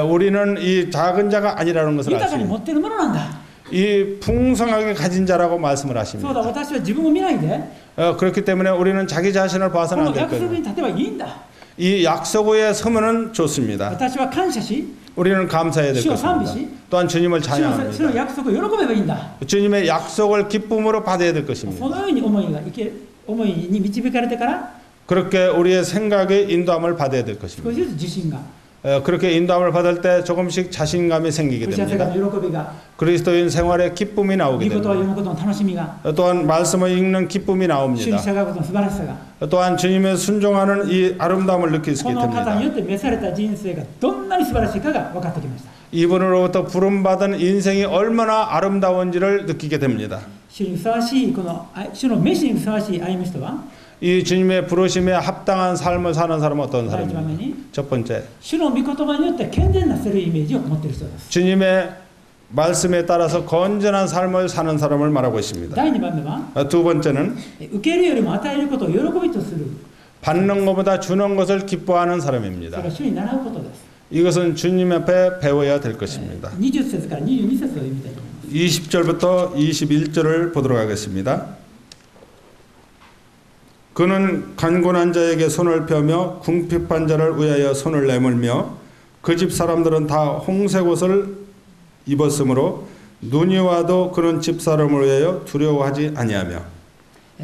우리는 이 작은 자가 아니라는 것을 豊かに 아십니다. 持っているものなんだ。 이 풍성하게 가진 자라고 말씀을 そうだ、 하십니다. 私は自分を見ないで、 그렇기 때문에 우리는 자기 자신을 こ 봐서는 の 안 될 約束 거예요. に立てばいいんだ。 이 약속 위에 서면은 좋습니다. 私は感謝し、 우리는 감사해야 될 주여 것입니다.賛美し, 또한 주님을 主の 찬양합니다. 約束を喜べばいいんだ。 주님의 약속을 기쁨으로 받아야 될 そ 것입니다. のように思いに導かれてから、 그렇게 우리의 생각에 인도함을 받아야 될 少 것입니다. しずつ自信が、 그렇게 인도함을 받을 때 조금씩 자신감이 생기게 クリスチャン生 됩니다. 活の喜びが、 그리스도인 생활에 기쁨이 御 나오게 言葉を読 됩니다. むことの楽しみが、 또한 말씀을 읽는 기쁨이 主に 나옵니다. 従うことの素晴らしさが、 또한 주님의 순종하는 이 아름다움을 느끼게 この方 됩니다. によって召された人生がどんなに素晴らしいかが分かってきました。 이분으로부터 부름받은 인생이 얼마나 아름다운지를 느끼게 됩니다. 主にふさわしい、この主の召しにふさわしい歩む人は、 이 주님의 부르심에 합당한 삶을 사는 사람은 어떤 第一番目 사람입니까? に、 첫 번째, 主の御言葉によって健全なセルイメージを持っている人です。 주님의 말씀에 따라서 건전한 삶을 사는 사람을 말하고 있습니다. 第2番目は、 두 번째는 受けるよりも与えることを喜びとする。 받는 것보다 주는 것을 기뻐하는 それ 사람입니다. は主に習うことです。 이것은 주님 앞에 배워야 될 것입니다. 20節から22節を読みたいと思います。 20절부터 21절을 보도록 하겠습니다. 그는 간곤한 자에게 손을 펴며 궁핍한 자를 위하여 손을 내밀며 그 집 사람들은 다 홍색 옷을 입었으므로 눈이 와도 그는 집 사람을 위하여 두려워하지 아니하며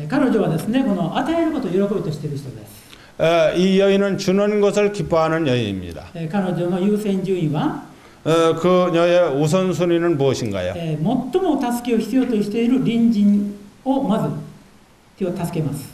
彼女はですね、この与えることを喜びとしている人です。 이 여인은 주는 것을 기뻐하는 여인입니다. 彼女の優先順位は、 그녀의 우선순위는 무엇인가요? 最も助けを必要としている隣人をまず手を助けます。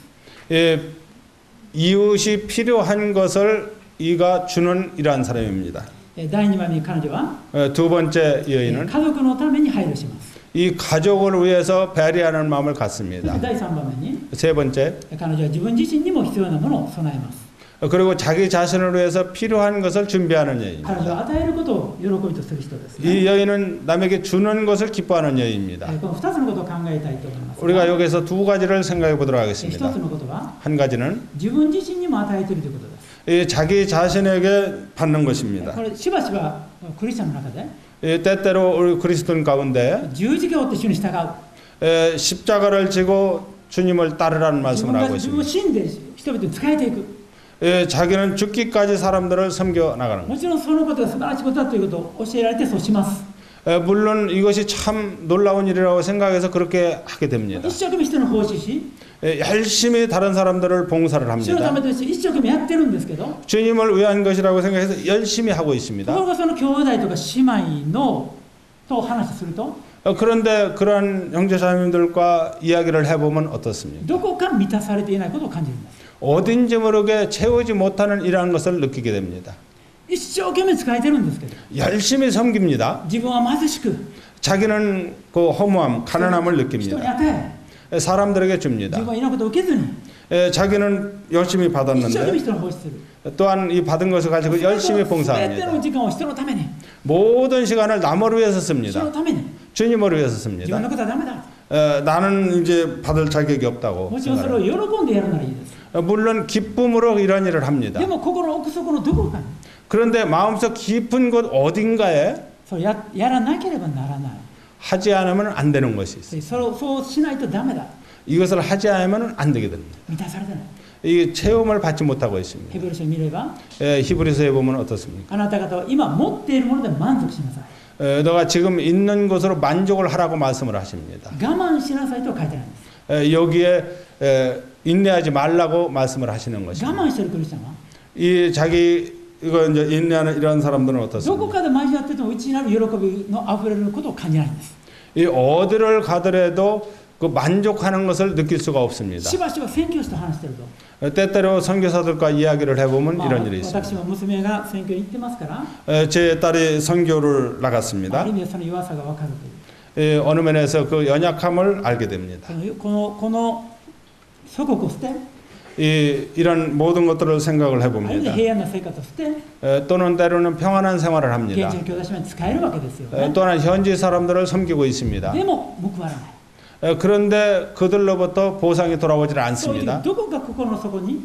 이웃이 필요한 것을 이가 주는 이러한 사람입니다. 第2番目に彼女は、 두 번째 여인은 家族のために配慮します。 이 가족을 위해서 배려하는 마음을 そ 갖습니다. して第3番目に、 세 번째, 彼女は自分自身にも必要なものを備えます。 그리고 자기 자신을 위해서 필요한 것을 준비하는 彼女 여인입니다. は与えることを喜びとする人ですね。 이 여인은 남에게 주는 것을 기뻐하는 여인입니다. この2つのことを考えたいと思いますが。 우리가 여기서 두 가지를 생각해 보도록 1 하겠습니다. つのことは、 한 가지는 自分自身にも与えているということです。 이 자기 자신에게 받는 것입니다. これしばしばクリスチャンの中で 때때로 우리 그리스도인 가운데 十字架を追って主に従う。 십자가를 지고 주님을 따르라는 自 말씀을 分 하고 が自分を 있습니다. 死んで人々に仕えていく。 자기는 죽기까지 사람들을 섬겨 나가는 것. もちろんそのことが素晴らしいことだということを教えられてそうします。 물론 이것이 참 놀라운 일이라고 생각해서 그렇게 하게 됩니다. 一生懸命人の奉仕し、 열심히 다른 사람들을 봉사를 主のた 합니다. めとして一生懸命やってるんですけど、 주님을 위한 것이라고 생각해서 열심히 하고 と 있습니다. ころがその兄弟とか姉妹のと話すると、 그런데 그런 형제자매님들과 이야기를 해보면 어떻습니까? どこか満たされていないことを感じるんです。 어딘지 모르게 채우지 못하는 이러한 것을 느끼게 됩니다. 一生懸命仕えてるんですけど、 열심히 섬깁니다. 自分は貧しく、 자기는 그 허무함, 가난함을 人に 느낍니다. 与え 사람들에게 自 줍니다. 分はいろんなことを受けずに 자기는 열심히 一生懸命 받았는데 人の奉仕する 또한 이 받은 것을 가지고 열심히 全ての 봉사합니다. 時間を人のために 모든 시간을 남을 위해서 人の 씁니다. ために 주님을 위해서 自分 씁니다. のことはダメだ 나는 이제 받을 자격이 없다고 もちろんそれを 생각합니다. 喜んでやるならいいです 물론 기쁨으로 이런 일을 합니다. でも心の奥底のどこかに 그런데 마음속 깊은 곳 어딘가에 それやらなければならない 하지 않으면 안 되는 것이 있어요. そうしないとダメだ 이것을 하지 않으면 안 되게 됩니다. 満たされてない 이 체험을 받지 못하고 있습니다. ヘブル書を見れば 히브리서에 보면 어떻습니까? あなた方は今持っているもので満足しなさい 너가 지금 있는 것으로 만족을 하라고 말씀을 하십니다. 我慢しなさいと書いてあるんです 여기에 인내하지 말라고 말씀을 하시는 我 것입니다. 慢してるクリスチャンは 이 자기 이거 이제 인내하는 이런 사람들은 どこ 어떻습니까? かで交わってても内なる喜びのあふれることを感じないんです 이 어디를 가더라도 그 만족하는 것을 느낄 수가 없습니다. しばしば宣教師と話してると 때때로 선교사들과 이야기를 해보면 まあ 이런 일이 私 있습니다. も娘が選挙に行ってますから 제 딸이 선교를 まあ 나갔습니다. ある意味でその弱さが分かるという 어느 면에서 그 연약함을 알게 됩니다. この祖国を捨て 이런 모든 것들을 생각을 ある意味で 해봅니다. 平安な生活を捨て 또는 때로는 평안한 생활을 現 합니다. 地の教会島に使えるわけですよね 또한 현지 사람들을 섬기고 있습니다. でも報われない 그런데 그들로부터 보상이 돌아오질 そういう時 않습니다. どこか心の底に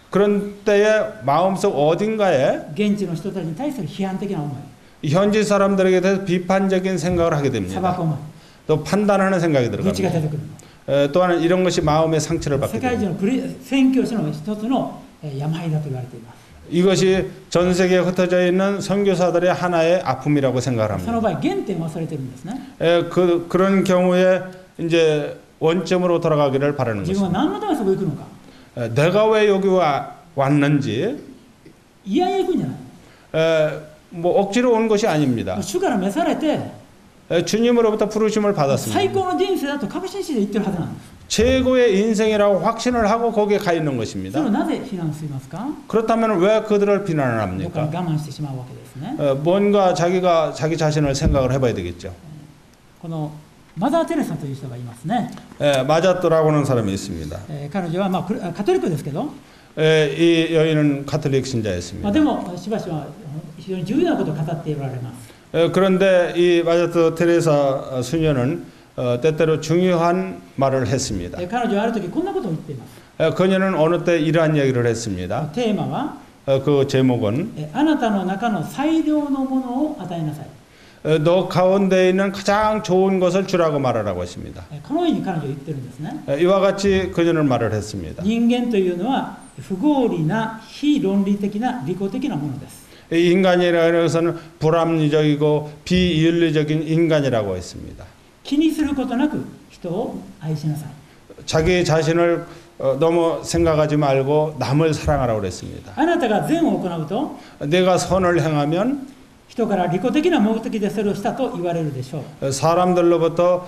그런 때에 마음속 어딘가에 現地の人たちに対する批判的な思い 현지 사람들에게 대해서 비판적인 생각을 하게 裁 됩니다. く思い 또 판단하는 생각이 愚痴が 들어갑니다. 出てくる 또한 이런 것이 마음의 상처를 世 받게 界 됩니다. 中の宣教師の一つの病だと言われています 이것이 전 세계에 흩어져 있는 선교사들의 하나의 아픔이라고 생각을 その 합니다. 場合原点を忘れてるんですね 그런 경우에 이제 원점으로 돌아가기를 바라는 自分 것입니다. は何のためにそこ行くのか 내가 왜 여기 왔는지 いやいや行くんじゃない 뭐 억지로 온 것이 아닙니다. 主から召されて 주님으로부터 부르심을 最 받았습니다. 高の人生だと確信して言ってるはずなんです 최고의 인생이라고 확신을 하고 거기에 가 있는 それ 것입니다. をなぜ非難しますか 그렇다면 왜 그들을 비난을 どこか 합니까? に我慢してしまうわけですね 뭔가 자기가 자기 자신을 생각을 해봐야 되겠죠. このマザー・テレサという人がいますね、 마자토라고 하는 사람이 있습니다. 彼女はまあカトリックですけど、 이 여인은 카톨릭 まあ、 신자였습니다. でもしばしば非常に重要なことを語っておられます 그런데 이 마자토 테레사 수녀는 때때로 중요한 말을 했습니다. 彼女はある時こんなことを言っています 그녀는 어느 때 이러한 얘기를 했습니다. テーマは 그 제목은 あなたの中の最良のものを与えなさい 너 가운데 있는 가장 좋은 것을 주라고 말하라고 했습니다. このように彼女は言ってるんですね 이와 같이 그녀는 말을 했습니다. 人間というのは不合理な非論理的な利己的なものです 인간이라는 것은 불합리적이고 비윤리적인 인간이라고 했습니다. 気にすることなく人を愛しなさい 자기 자신을 너무 생각하지 말고 남을 사랑하라고 그랬습니다. あなたが善を行うと 내가 선을 행하면 人から利己的な目的でそれをしたと言われるでしょう 사람들로부터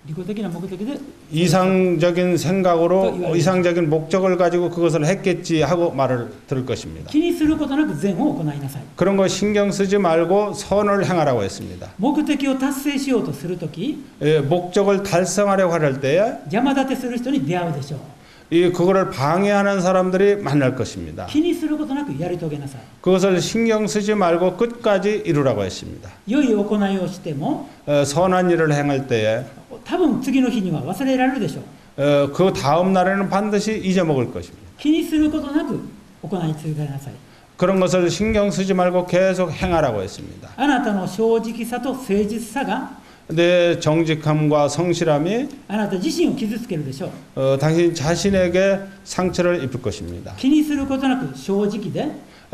利己的な目的で 이상적인 생각으로 또 이상적인 목적을 가지고 그것을 했겠지 하고 말을 들을 것입니다. 気にすることなく善を行いなさい 그런 거 신경 쓰지 말고 선을 행하라고 했습니다. 目的を達成しようとするとき 목적을 달성하려고 할 때에 邪魔立てする人に出会うでしょう 그거를 방해하는 사람들이 만날 것입니다. 気にすることなくやり遂げなさい 그것을 신경 쓰지 말고 끝까지 이루라고 했습니다. 良い行いをしても 선한 일을 행할 때에 多分次の日には忘れられるでしょう 그 다음 날에는 반드시 잊어먹을 것입니다. 気にすることなく行い続けなさい 그런 것을 신경 쓰지 말고 계속 행하라고 했습니다. あなたの正直さと誠実さが 내 정직함과 성실함이 あなた自身を傷つけるでしょう 당신 자신에게 상처를 입을 것입니다. 気にすることなく正直で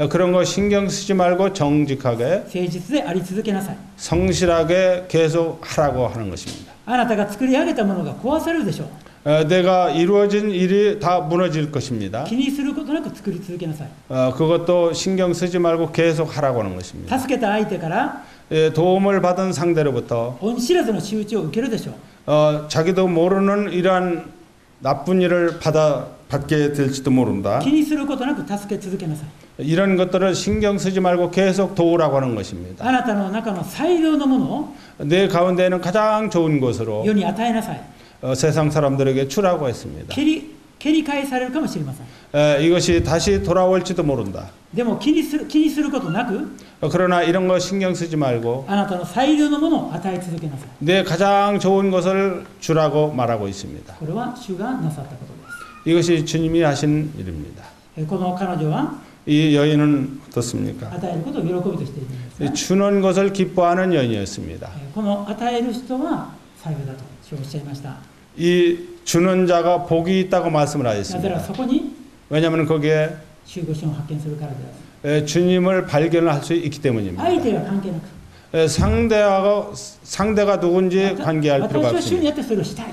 그런 거 신경 쓰지 말고 정직하게 誠実であり続けなさい 성실하게 계속 하라고 하는 것입니다. あなたが作り上げたものが壊されるでしょう 내가 이루어진 일이 다 무너질 것입니다. 気にすることなく作り続けなさい 그것도 신경 쓰지 말고 계속 하라고 하는 것입니다. 助けた相手から 도움을 받은 상대로부터 恩知らずの仕打ちを受けるでしょう 자기도 모르는 이러한 나쁜 일을 받아 받게 될지도 모른다. 気にすることなく助け続けなさい。 이런 것들을 신경 쓰지 말고 계속 도우라고 하는 것입니다. あなたの中の最良のものを 내 가운데는 가장 좋은 것으로 世に与えなさい。 세상 사람들에게 주라고 했습니다. 蹴り返されるかもしれません。 이것이 다시 돌아올지도 모른다. でも気にすることなく 그러나 이런 거 신경 쓰지 말고 あなたの最良のものを与え続けなさい。 내 가장 좋은 것을 주라고 말하고 있습니다. これは主がなさったことです。 이것이 주님이 하신 일입니다. この彼女は 이 여인은 어떻습니까? 与えることを喜びとしているんですね。 주는 것을 기뻐하는 여인이었습니다. この与える人は最良だと主はおっしゃいました。 이 주는 자가 복이 있다고 말씀을 なぜなら 하셨습니다. そこに 왜냐하면 거기에 守護神を発見するからです。 주님을 발견할 수 있기 때문입니다. 相手は関係なく 상대가 누군지 관계할 필요가 私は主に 없습니다. やってそれをしたい。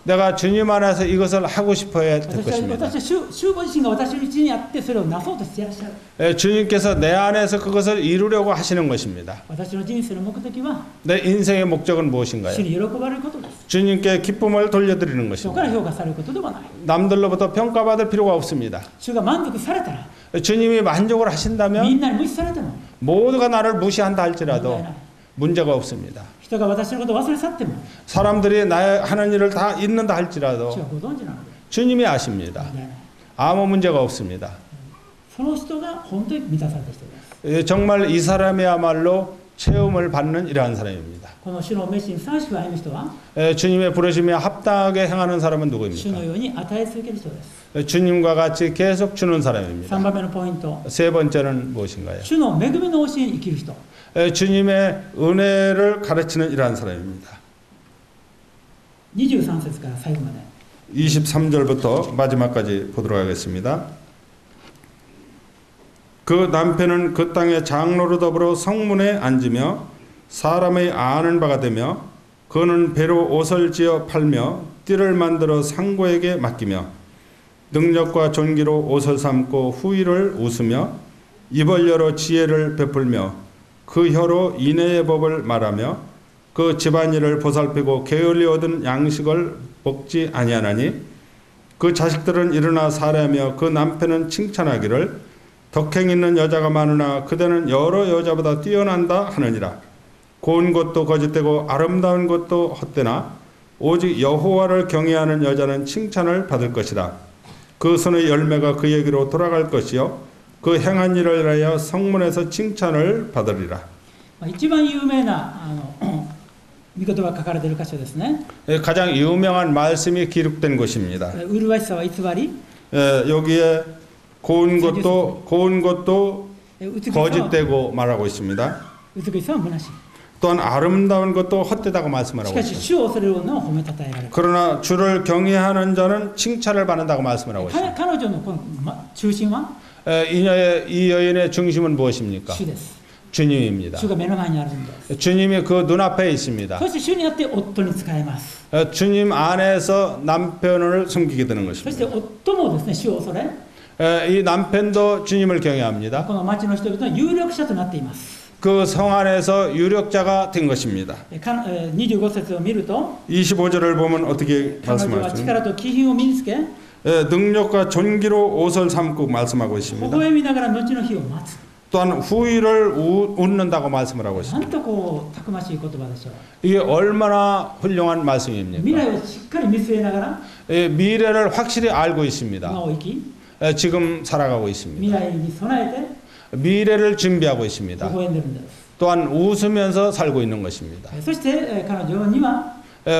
내가 주님 안에서 이것을 하고 싶어야 될 私 것입니다. は主ご自身が私のうちにあってそれをなそうとしていらっしゃる。 주님께서 내 안에서 그것을 이루려고 하시는 것입니다. 私の人生の目的は 내 인생의 목적은 무엇인가요? 主に喜ばれることです。 주님께 기쁨을 돌려드리는 人から 것입니다. 評価されることではない。 남들로부터 평가받을 필요가 없습니다. 主が満足されたら 주님이 만족을 み 하신다면 んなに無視されても 모두가 나를 무시한다 問題 할지라도 ない。 문제가 없습니다. 人が私のことを忘れ去っても 사람들이 나의 하는 일을 다 잊는다 主 할지라도 はご存知なので 주님이 아십니다. 問題ない。 아무 문제가 없습니다. その人が本当に満たされた人です。 정말 이 사람이야말로 체험을 받는 이러한 사람입니다. この主の召しにふさわしく歩む人は 주님의 부르심에 합당하게 행하는 사람은 主の 누구입니까? ように与え続ける人です。 주님과 같이 계속 주는 3 사람입니다. 番目のポイント、 세 번째는 무엇인가요? 主の恵みの教えに生きる人。 주님의 은혜를 가르치는 이러한 사람입니다. 23節から最後まで。 23절부터 마지막까지 보도록 하겠습니다. 그 남편은 그 땅의 장로로 더불어 성문에 앉으며 사람의 아는 바가 되며 그는 배로 옷을 지어 팔며 띠를 만들어 상고에게 맡기며 능력과 존귀로 옷을 삼고 후의를 웃으며 입을 열어 지혜를 베풀며 그 혀로 인애의 법을 말하며 그 집안일을 보살피고 게을리 얻은 양식을 먹지 아니하나니 그 자식들은 일어나 살아며 그 남편은 칭찬하기를 덕행 있는 여자가 많으나 그대는 여러 여자보다 뛰어난다 하느니라. 고운 것도 거짓되고 아름다운 것도 헛되나 오직 여호와를 경외하는 여자는 칭찬을 받을 것이라. 그 손의 열매가 그에게로 돌아갈 것이요 그 행한 일을 하여 성문에서 칭찬을 받으리라. 一番有名な御言葉が書かれている箇所ですね。 가장 유명한 말씀이 기록된 곳입니다. 麗しさは偽り、 여기에 고운 것도 美しさは 거짓되고 말하고 있습니다. 美しさは虚しい。 또한 아름다운 것도 헛되다고 し 말씀하고 かし 있습니다. 主を恐れる女は褒めたたえられる。 그러나 주를 경외하는 자는 칭찬을 받는다고 말씀을 하고 彼 있습니다. 女のこの中心は 이 여인의 중심은 무엇입니까? 主です。 주님입니다. 主が目の前にあるんです。 주님이 그 눈앞에 있습니다. そして主にあって夫に仕えます。 주님 안에서 남편을 섬기게 되는 そして 것입니다. 夫もですね、主を恐れ、 이 남편도 주님을 경외합니다. この町の人々の有力者となっています。 그 성 안에서 유력자가 된 것입니다. 25節を見ると、 25절을 보면 어떻게 彼女は 말씀하십니까? 力と気品を身につけ、 능력과 존귀로 옷을 삼고 말씀하고 微 있습니다. 笑みながら後の日を待つ。 또한 후의를 웃는다고 말씀을 하고 な 있습니다. んとこうたくましい言葉でしょう。 이게 얼마나 훌륭한 未 말씀입니까? 来をしっかり見据えながら 미래를 확실히 알고 今 있습니다. を生き、 지금 살아가고 未 있습니다. 来に備えて 미래를 준비하고 微 있습니다. 笑んでるんです。 또한 웃으면서 살고 있는 것입니다. そして彼女には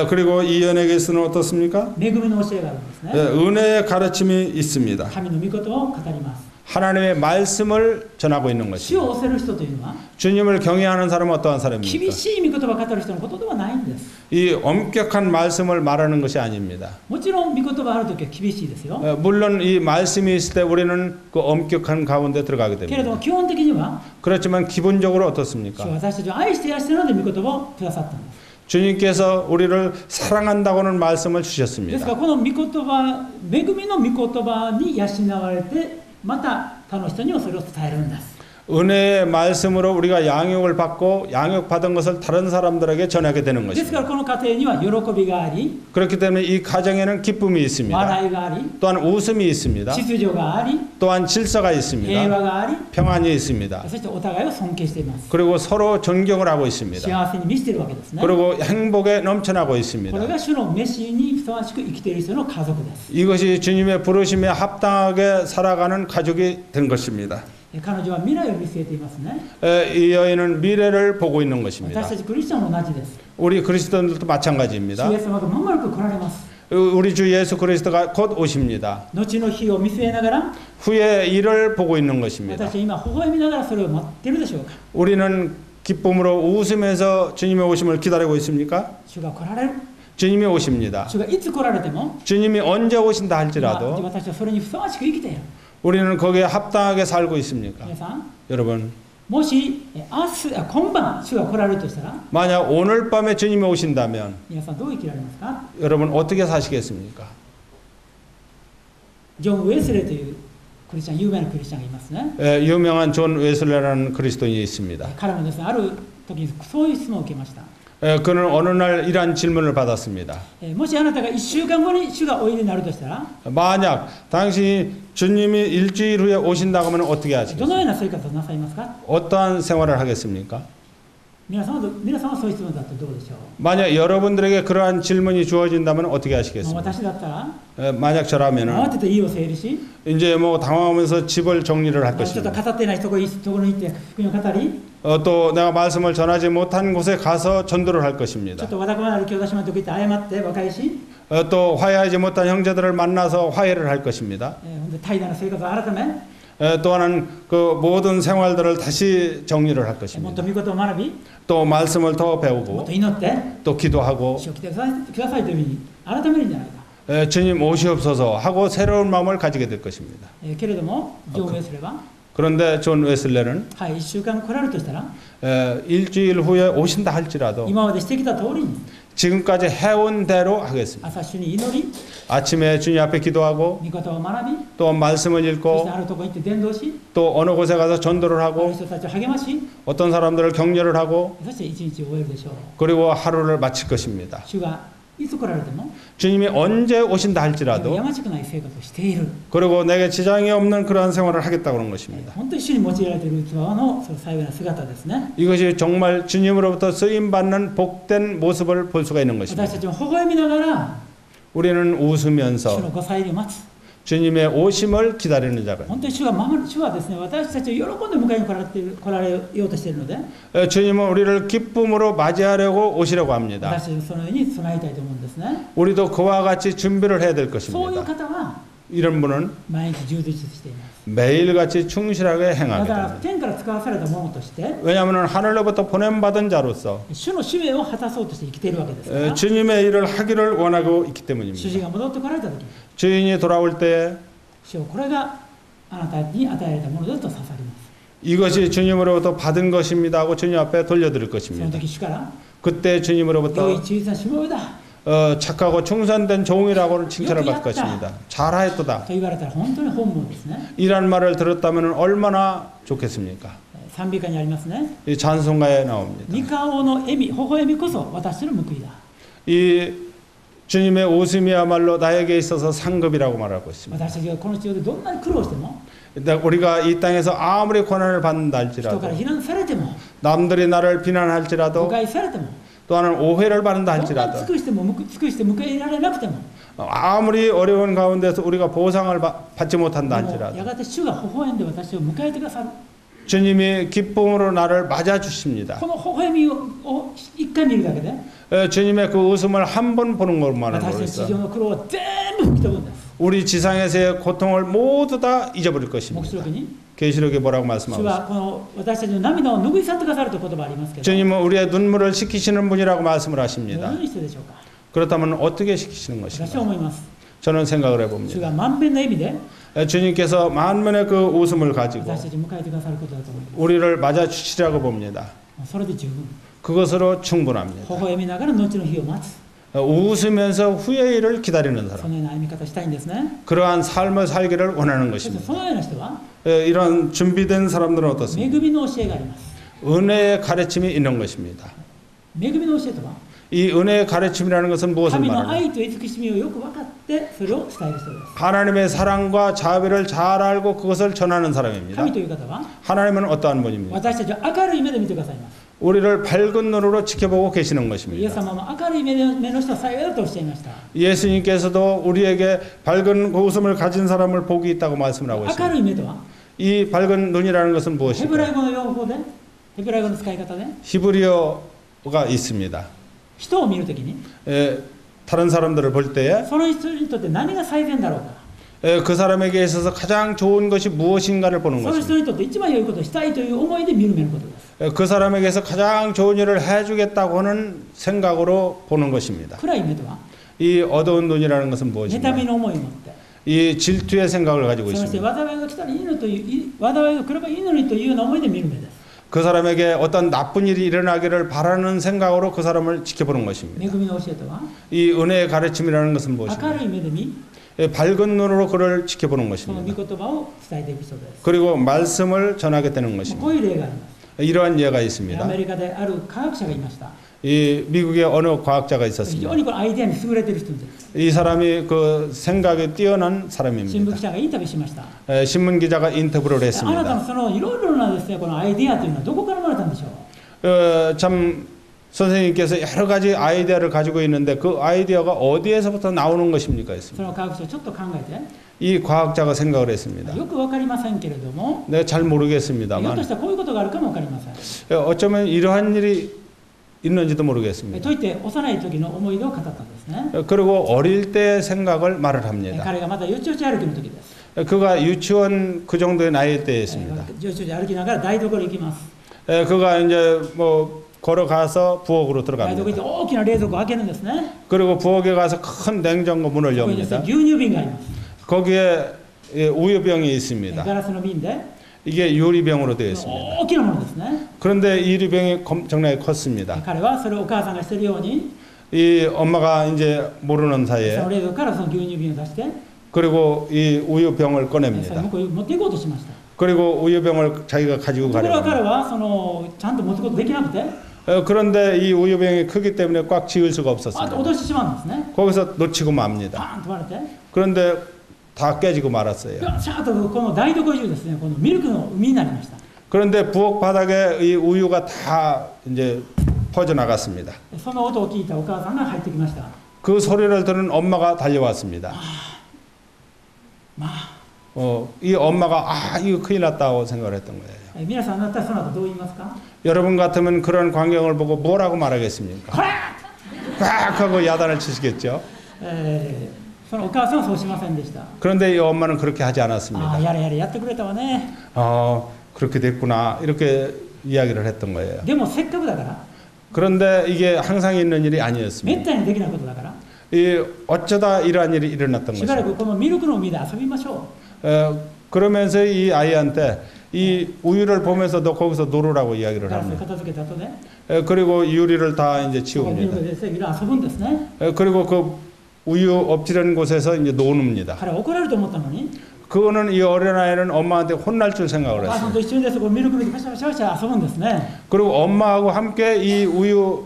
그리고 이 연예계에서는 어떻습니까? 恵みの教えがあるんですね。 은혜의 가르침이 있습니다. 神の御言葉を語ります。 하나님의 말씀을 전하고 있는 主 것입니다. を恐れる人というのは 주님을 경외하는 사람은 어떠한 厳 사람입니까? しい御言葉を語る人のことではないんです。 이 엄격한 말씀을 말하는 것이 아닙니다. もちろん御言葉があるときは厳しいですよ。 물론 이 말씀이 있을 때 우리는 그 엄격한 가운데 들어가게 けれども 됩니다. 基本的には 그렇지만 기본적으로 主は 어떻습니까? 私たちを愛していらっしゃるので御言葉をくださったんです。 주님께서 우리를 사랑한다고는 말씀을 ですから 주셨습니다. この御言葉、恵みの御言葉に養われて、また他の人にもそれを伝えるんです。 은혜의 말씀으로 우리가 양육을 받고 양육받은 것을 다른 사람들에게 전하게 되는 ですか 것입니다. らこの家庭には喜びがあり 그렇기 때문에 이 가정에는 기쁨이 있습니다. 笑いがあり 또한 웃음이 있습니다. 秩序があり 또한 질서가 平和 있습니다. があり 평안이 있습니다. そしてお互いを尊敬しています 그리고 서로 존경을 하고 있습니다. 幸せに満ちているわけですね 그리고 행복에 넘쳐나고 これ 있습니다. が主の召しにふさわしく生きている人の家族です 이것이 주님의 부르심에 합당하게 살아가는 가족이 된 것입니다. 彼女は未来を見据えていますね 이 여인은 미래를 보고 있는 것입니다. 私たちクリスチャンも同じです 우리 그리스도인들도 主 마찬가지입니다. イエス様がまもなく来られます 우리 주 예수 그리스도가 곧 오십니다. 後の日を見据えながら 후의 일을 보고 있는 것입니다. 私は今微笑みながらそれを待っているでしょうか 우리는 기쁨으로 웃으면서 주님의 오심을 기다리고 있습니까? 主が来られる 주님이 오십니다. 主がいつ来られても 주님이 언제 오신다 今 할지라도 私はそれにふさわしく生きている 우리는 거기에 합당하게 살고 있습니까? 皆さん 여러분, もし明日今晩主が来られるとしたら 만약 오늘 밤에 주님이 오신다면 皆さんどう生きられますか 여러분 어떻게 사시겠습니까? ジョン・ウェスレーというクリスチャン有名なクリスチャンがいますね 유명한 존 웨슬레라는 그리스도인이 있습니다. 彼もですねある時にそういう質問を受けました 그는 어느 날 이러한 질문을 받았습니다. もしあなたが1週間後に主がおいでになるとしたら 만약 당신이 주님이 일주일 후에 오신다고 하면 어떻게 どの 하시겠습니까? ような生活をなさいますか 어떠한 생활을 하겠습니까? 皆さんはそういう質問だとどうでしょう 만약 여러분들에게 그러한 질문이 주어진다면 어떻게 もう 하시겠습니까? 私だったら 만약 저라면은 慌てて家を整理し 이제 뭐 당황하면서 집을 정리를 할 ちょっと 것입니다. 語ってないところに行って福音を語り 또 내가 말씀을 전하지 못한 곳에 가서 전도를 할 ちょ 것입니다. っとわだかまなる教師のとこ行って謝って和解し 또 화해하지 못한 형제들을 만나서 화해를 할 것입니다. ほんで怠惰な生活を改め 또 하나는 그 모든 생활들을 다시 정리를 할 もっ 것입니다. と御事を学び 또 말씀을 더 もっ 배우고 と祈って 또 기도하고 主を来てくださいというふうに改めるんじゃないか 주님 오시옵소서 하고 새로운 마음을 가지게 될 것입니다. けれどもジョン・ウェスレは 그런데 존 웨슬레는 はい1週間来られるとしたら 일주일 후에 오신다 할지라도 今までしてきた通りに 지금까지 해온 대로 하겠습니다. 朝主に祈り 아침에 주님 앞에 기도하고 御事を学び 또 말씀을 そして 읽고 あるところに行って伝道し 또 어느 곳에 가서 전도를 ある 하고 人たちを励まし 어떤 사람들을 격려를 하고 そして一日を終えるでしょう 그리고 하루를 마칠 것입니다. 主がいつ来られても 주님이 언제 오신다 や 할지라도 ましくない生活をしている 그리고 내게 지장이 없는 그러한 생활을 하겠다고 하는 것입니다. 本当に主に用いられている器のその幸いな姿ですね 이것이 정말 주님으로부터 쓰임받는 복된 모습을 볼 수가 있는 私 것입니다. たちも微笑みながら 우리는 主の 웃으면서 ご再臨を待つ 주님의 오심을 기다리는 자가 本当に主はですね私たちを喜んで迎えに来られようとしているので 주님은 우리를 기쁨으로 맞이하려고 오시려고 합니다. 私たちそのように備えたいと思うんですね 우리도 그와 같이 준비를 해야 될 そういう 것입니다. 方は 이런 분은 毎日充実しています 매일같이 충실하게 だ 행하게 から 됩니다. 天から使わされたものとして 왜냐하면 하늘로부터 보냄받은 자로서 主の使命を果たそうとして生きているわけですから 주님의 일을 하기를 원하고 있기 主人 때문입니다. が戻ってこられた時 주인이 돌아올 때 主よこれがあなたに与えられたものだと捧げます 이것이 주님으로부터 받은 것입니다 하고 주님 앞에 돌려드릴 その 것입니다. 時主から 그때 良い 주님으로부터 忠実なしもべだ 착하고 충성된 종이라고는 칭찬을 받을 것입니다. 잘하였도다. と言われたら本当に本望ですね 이란 말을 들었다면 얼마나 좋겠습니까? 賛美歌にありますね 이 찬송가에 나옵니다. 御顔の笑み微笑みこそ私の報いだ 이 주님의 웃음이야말로 나에게 있어서 상급이라고 말하고 있습니다. 私たちがこの地上でどんなに苦労しても 우리가 이 땅에서 아무리 고난을 받는다 人か 할지라도 ら非難されても 남들이 나를 誤 비난할지라도 解されても 또한 오해를 받는다 どんな 할지라도 尽くして迎え入れられなくても 아무리 어려운 가운데서 우리가 보상을 받지 못한다 でも 할지라도 やがて主が微笑んで私を迎えてくださる 주님이 기쁨으로 나를 맞아 주십니다. この微笑みを一回見るだけで 주님의 그 웃음을 한 번 보는 것만으로 私たち地 해서 上の苦労は全部吹き飛ぶんです 우리 지상에서의 고통을 모두 다 잊어버릴 黙 것입니다. 示録に 계시록에 뭐라고 主 말씀하고 はこの私たちの涙を拭い去ってくださるという言葉ありますけど 주님은 우리의 눈물을 식히시는 분이라고 말씀을 どの 하십니다. ようにしてでしょうか 그렇다면 어떻게 식히시는 私は 것인가? 思います 저는 생각을 主 해봅니다. が満遍の意味で 주님께서 만면의 그 웃음을 가지고 私たちを迎えてくださることだと思いま 우리를 맞아 주시라고 봅니다. すそれで十分 그것으로 微 충분합니다. 笑みながら後の日を待つ 웃으면서 후의 일을 기다리는 そ 사람. のような歩み方したいんですね 그러한 삶을 살기를 원하는 そして 것입니다. そのような人は 이런 준비된 사람들은 恵 어떻습니까? みの教えがあります。 은혜의 가르침이 있는 것입니다. 恵みの教えとは、 이 은혜의 가르침이라는 것은 무엇을 神の 말하는? 愛と慈しみをよく分かってそれを伝える人です。 하나님의 사랑과 자비를 잘 알고 그것을 전하는 사람입니다. 神という方は 하나님은 어떠한 분입니까? 私たちを明るい目で見てくださいます。 우리를 밝은 눈으로 지켜보고 계시는 イエス 것입니다. 様も明るい目の人は幸いだとおっしゃいました。 예수님께서도 우리에게 밝은 웃음을 가진 사람을 복이 있다고 말씀을 하고 明 있습니다. るい目とは 이 밝은 눈이라는 것은 ヘブライ 무엇일까요? 語の用法で、ヘブライ語の使い方で 히브리어가 있습니다. 人を見るときに 다른 사람들을 볼 때에 その人にとって何が最善だろうか、 그 사람에게 있어서 가장 좋은 것이 무엇인가를 보는 その人 것입니다. にとって一番良いことをしたいという思いで見る目のことです。 그 사람에게서 가장 좋은 일을 해주겠다고 하는 생각으로 보는 것입니다. 暗い目とは 이 어두운 눈이라는 것은 妬み 무엇인가요? の思いを持って、 이 질투의 생각을 가지고 そして 있습니다. 災いが来たらいいのという災いが来ればいいのにというような思いで見る目です。 그 사람에게 어떤 나쁜 일이 일어나기를 바라는 생각으로 그 사람을 지켜보는 恵 것입니다. みの教えとは 이 은혜의 가르침이라는 것은 明 무엇인가요? るい目で見、 밝은 눈으로 그를 지켜보는 その御 것입니다. 言葉を伝えていく人です。 그리고 말씀을 전하게 되는 こ 것입니다. ういう例があります。 이러한 예가 ア 있습니다. メリカである科学者がいました。 이 미국의 어느 과학자가 非 있었습니다. 常にこのアイデアに優れている人です。 이 사람이 그 생각에 뛰어난 新聞 사람입니다. 記者がインタビューしました。 신문 기자가 인터뷰를 あなたの 했습니다. そのいろいろなですね、このアイデアというのはどこから生まれたんでしょう。 참 선생님께서 여러 가지 아이디어를 가지고 있는데 그 아이디어가 어디에서부터 나오는 것입니까? そ 했습니다. の科学者ちょっと考えて、 이 과학자가 생각을 했습니다. よくわかりませんけれども、 내가 잘 ひょっと 모르겠습니다만 したらこういうことがあるかもわかりません。 어쩌면 이러한 일이 있는지도 모르겠습니다. といって幼い時の思い出を語ったんですね。 그리고 어릴 때의 생각을 말을 합니다. 彼がまだよちよち歩きの時です。 그가 유치원 그 정도의 나이 때였습니다. よちよち歩きながら台所に行きます。 그가 이제 뭐 걸어가서 부엌으로 台所に行って 들어갑니다. 大きな冷蔵庫を開けるんですね。 그리고 부엌에 가서 큰 냉장고 문을 ここにですね、 엽니다. 牛乳瓶があります。 거기에 우유병이 있습니다. ガラスの瓶で 이게 유리병으로 되어 있습니다. 大きなものですね。 그런데 이 유리병이 엄청나게 컸습니다. 彼はそれをお母さんがしているように、 이 엄마가 이제 모르는 そ 사이에 の冷蔵庫からその牛乳瓶を出して、 그리고 이 우유병을 それ 꺼냅니다. 向こうに持っていこうとしました。 그리고 우유병을 자기가 가지고 ところが 가려고 彼 합니다. はそのちゃんと持つことできなくて、 그런데 이 우유병이 크기 때문에 꽉 지을 수가 あと 없었습니다. 落としてしまうんですね。 거기서 놓치고 맙니다. パーンと割れて、 그런데 다 깨지고 말았어요. シャーッとこの台所中ですね、このミルクの海になりました。 그런데 부엌 바닥에 이 우유가 다 이제 퍼져 나갔습니다. その音を聞いたお母さんが入ってきました。 그 소리를 들은 엄마가 달려왔습니다. まあ、 이 엄마가 이거 큰일 났다고 생각을 했던 거예요. 皆さんだったらその後どう言いますか？ 여러분 같으면 그런 광경을 보고 뭐라고 말하겠습니까? これ 꽉 하고 야단을 치시겠죠. そのお母さんはそうしませんでした。 그런데 이 엄마는 그렇게 하지 あ 않았습니다. あ、やれやれやってくれたわね。 그렇게 됐구나 이렇게 이야기를 했던 거예요. でもせっかくだから、 그런데 이게 항상 있는 일이 め 아니었습니다. ったにできないことだから、 이 어쩌다 이러한 일이 일어났던 しばら 것입니다. くこのミルクの海で遊びましょ 그러면서 이 아이한테 이 우유를 보면서 너 거기서 놀으라고 う。 이야기를 ガラスを 합니다. 片付けた後で、 그리고 유리를 다 이제 このミル 치웁니다. クでいろいろ遊ぶんですね。 그리고 그 우유 엎지르는 곳에서 이제 노는입니다. 彼は怒られると思ったのに、 그거는 이 어린아이는 엄마한테 혼날 줄 お 생각을 母さん 했어요. と一緒にですこのミルクでパシャパシャパシャ遊ぶんですね。 그리고 엄마하고 함께 이 우유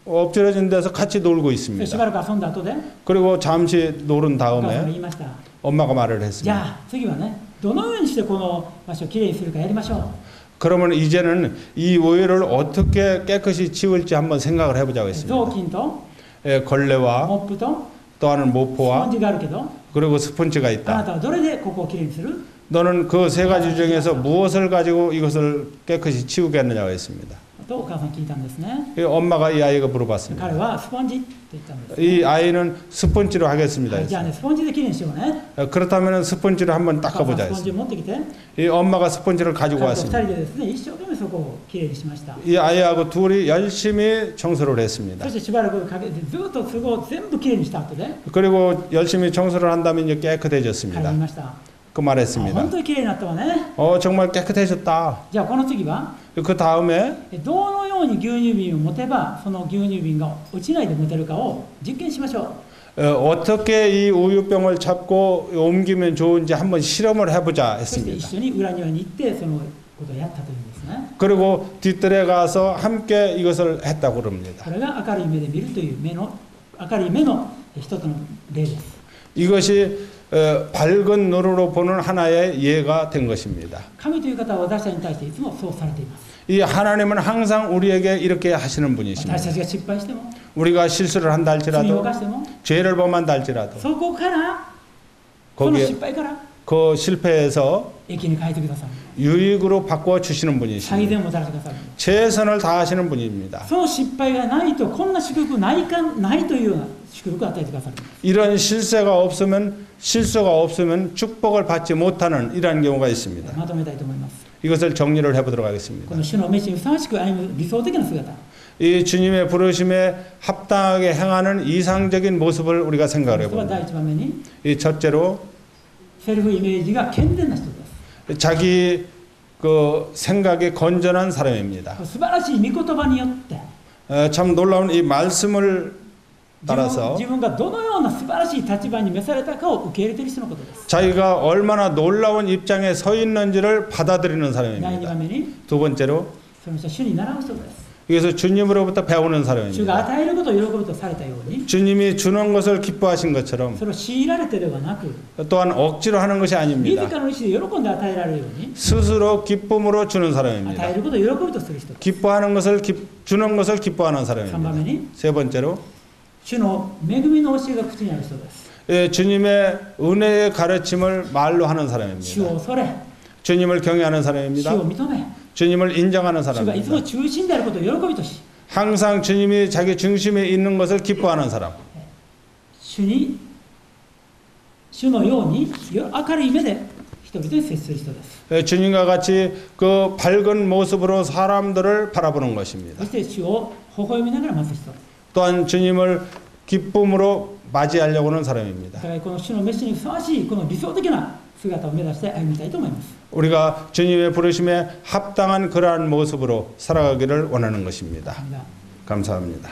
엎질러진 데서 같이 놀고 でし 있습니다. ばらく遊んだ後で、 그리고 잠시 노른 お母さんが 다음에 言いました。 엄마가 말을 じ 했습니다. ゃあ次はね、どのようにしてこの場所をきれいにするかやりましょう。 그러면 이제는 이 우유를 어떻게 깨끗이 치울지 한번 생각을 해보자고 雑 했습니다. 巾と 걸레와 モップと 또 하나는 スポン 모포와 ジがあるけど、 그리고 스펀지가 あな 있다. たはどれでここをきれいにする？ 너는 그 세 가지 중에서 무엇을 가지고 이것을 깨끗이 치우겠느냐고 했습니다. とお母さん聞いたんですね。 이 엄마가 이 아이가 물어봤습니다. 彼はスポンジって言ったんです。 이 아이는 스펀지로 하겠습니다. はい、じゃあね、スポンジできれいにしようね。 그렇다면 스펀지로 한번 お母さん 닦아보자 スポンジ 했습니다. を持ってきて、 이 엄마가 스펀지를 彼 가지고 と二人 왔습니다. でですね、一生懸命そこをきれいにしました。 이 아이하고 둘이 열심히 청소를 했습니다. そしてしばらくかけてずっとそこを全部きれいにした後で、 그리고 열심히 청소를 한 다음에 이제 彼は 깨끗해졌습니다. 言いました。 그 あ 말했습니다. 本当にきれいになったわね。 정말 깨끗해졌다. じゃあこの次は、 그 다음에 どのように牛乳瓶を持てばその牛乳瓶が落ちないで持てるかを実験しましょ 어떻게 이 우유병을 잡고 옮기면 좋은지 한번 실험을 해보자 そして一 했습니다. 緒に裏庭に行ってそのことをやったというんですね。 그리고 뒤뜰에 가서 함께 이것을 했다고 그럽니다. これが明るい目で見るという目の明るい目の一つの例です。 이것이 밝은 눈으로 보는 하나의 예가 된 것입니다. 神という方は私たちに対していつもそうされています。 이 하나님은 항상 우리에게 이렇게 하시는 私 분이십니다. たちが失敗しても 우리가 실수를 한다 罪を 할지라도 犯しても 죄를 범한다 할지라도 そこからその 거기에 失敗から 그 실패에서 益に変えてくださる。 유익으로 바꾸어 주시는 最 분이십니다. 善をもたらしてくださる。 최선을 다하시는 분입니다. その失敗がないとこんな祝福ないというような祝福を与えてくださる。 이런 실수가 없으면 축복을 받지 못하는 이러한 경우가 있습니다. まとめたいと思います。 이것을 정리를 해보도록 こ 하겠습니다. の主の召しにふさわしく歩む理想的な姿。 이 주님의 부르심에 합당하게 행하는 이상적인 모습을 우리가 そ 생각을 れは 해봅니다. 第一番目に 이 첫째로 セルフイメージが健全な人です。 자기 그 생각이 건전한 사람입니다. 素晴らしい御言葉によって 참 놀라운 이 말씀을 따라서 自分がどのような素晴らしい立場に召されたかを受け入れている人のことです。 자기가 얼마나 놀라운 입장에 서 있는지를 받아들이는 第二 사람입니다. 番目に 두 번째로 その人は主に習う人です。 여기서 주님으로부터 배우는 主が 사람입니다. 与えることを喜ぶとされたように 주님이 주는 것을 기뻐하신 것처럼 それを強いられてではなく 또한 억지로 하는 것이 自 아닙니다. らの意思で喜んで与えられるように 스스로 기쁨으로 주는 与 사람입니다. えることを喜ぶとする人。 기뻐하는 것을 주는 것을 기뻐하는 3番目 사람입니다. に 세 번째로 主の恵みの教えが口にある人です。 주님의 은혜의 가르침을 말로 하는 主を 사람입니다. 恐れ、 주님을 경외하는 主 사람입니다. を認め、 주님을 인정하는 主がいつも 사람입니다. 中心であることを喜びとし、 항상 주님이 자기 중심에 있는 것을 기뻐하는 사람. 主のように明るい目で人々に接する人です。 주님과 같이 그 밝은 모습으로 사람들을 바라보는 것입니다. そして主を微笑みながら待つ人。 또한 주님을 기쁨으로 맞이하려고 하는 お 사람입니다. 互いこの主の召しにふさわしいこの理想的な姿を目指して歩みたいと思います。 우리가 주님의 부르심에 합당한 그러한 모습으로 살아가기를 원하는 것입니다. 감사합니다. 감사합니다.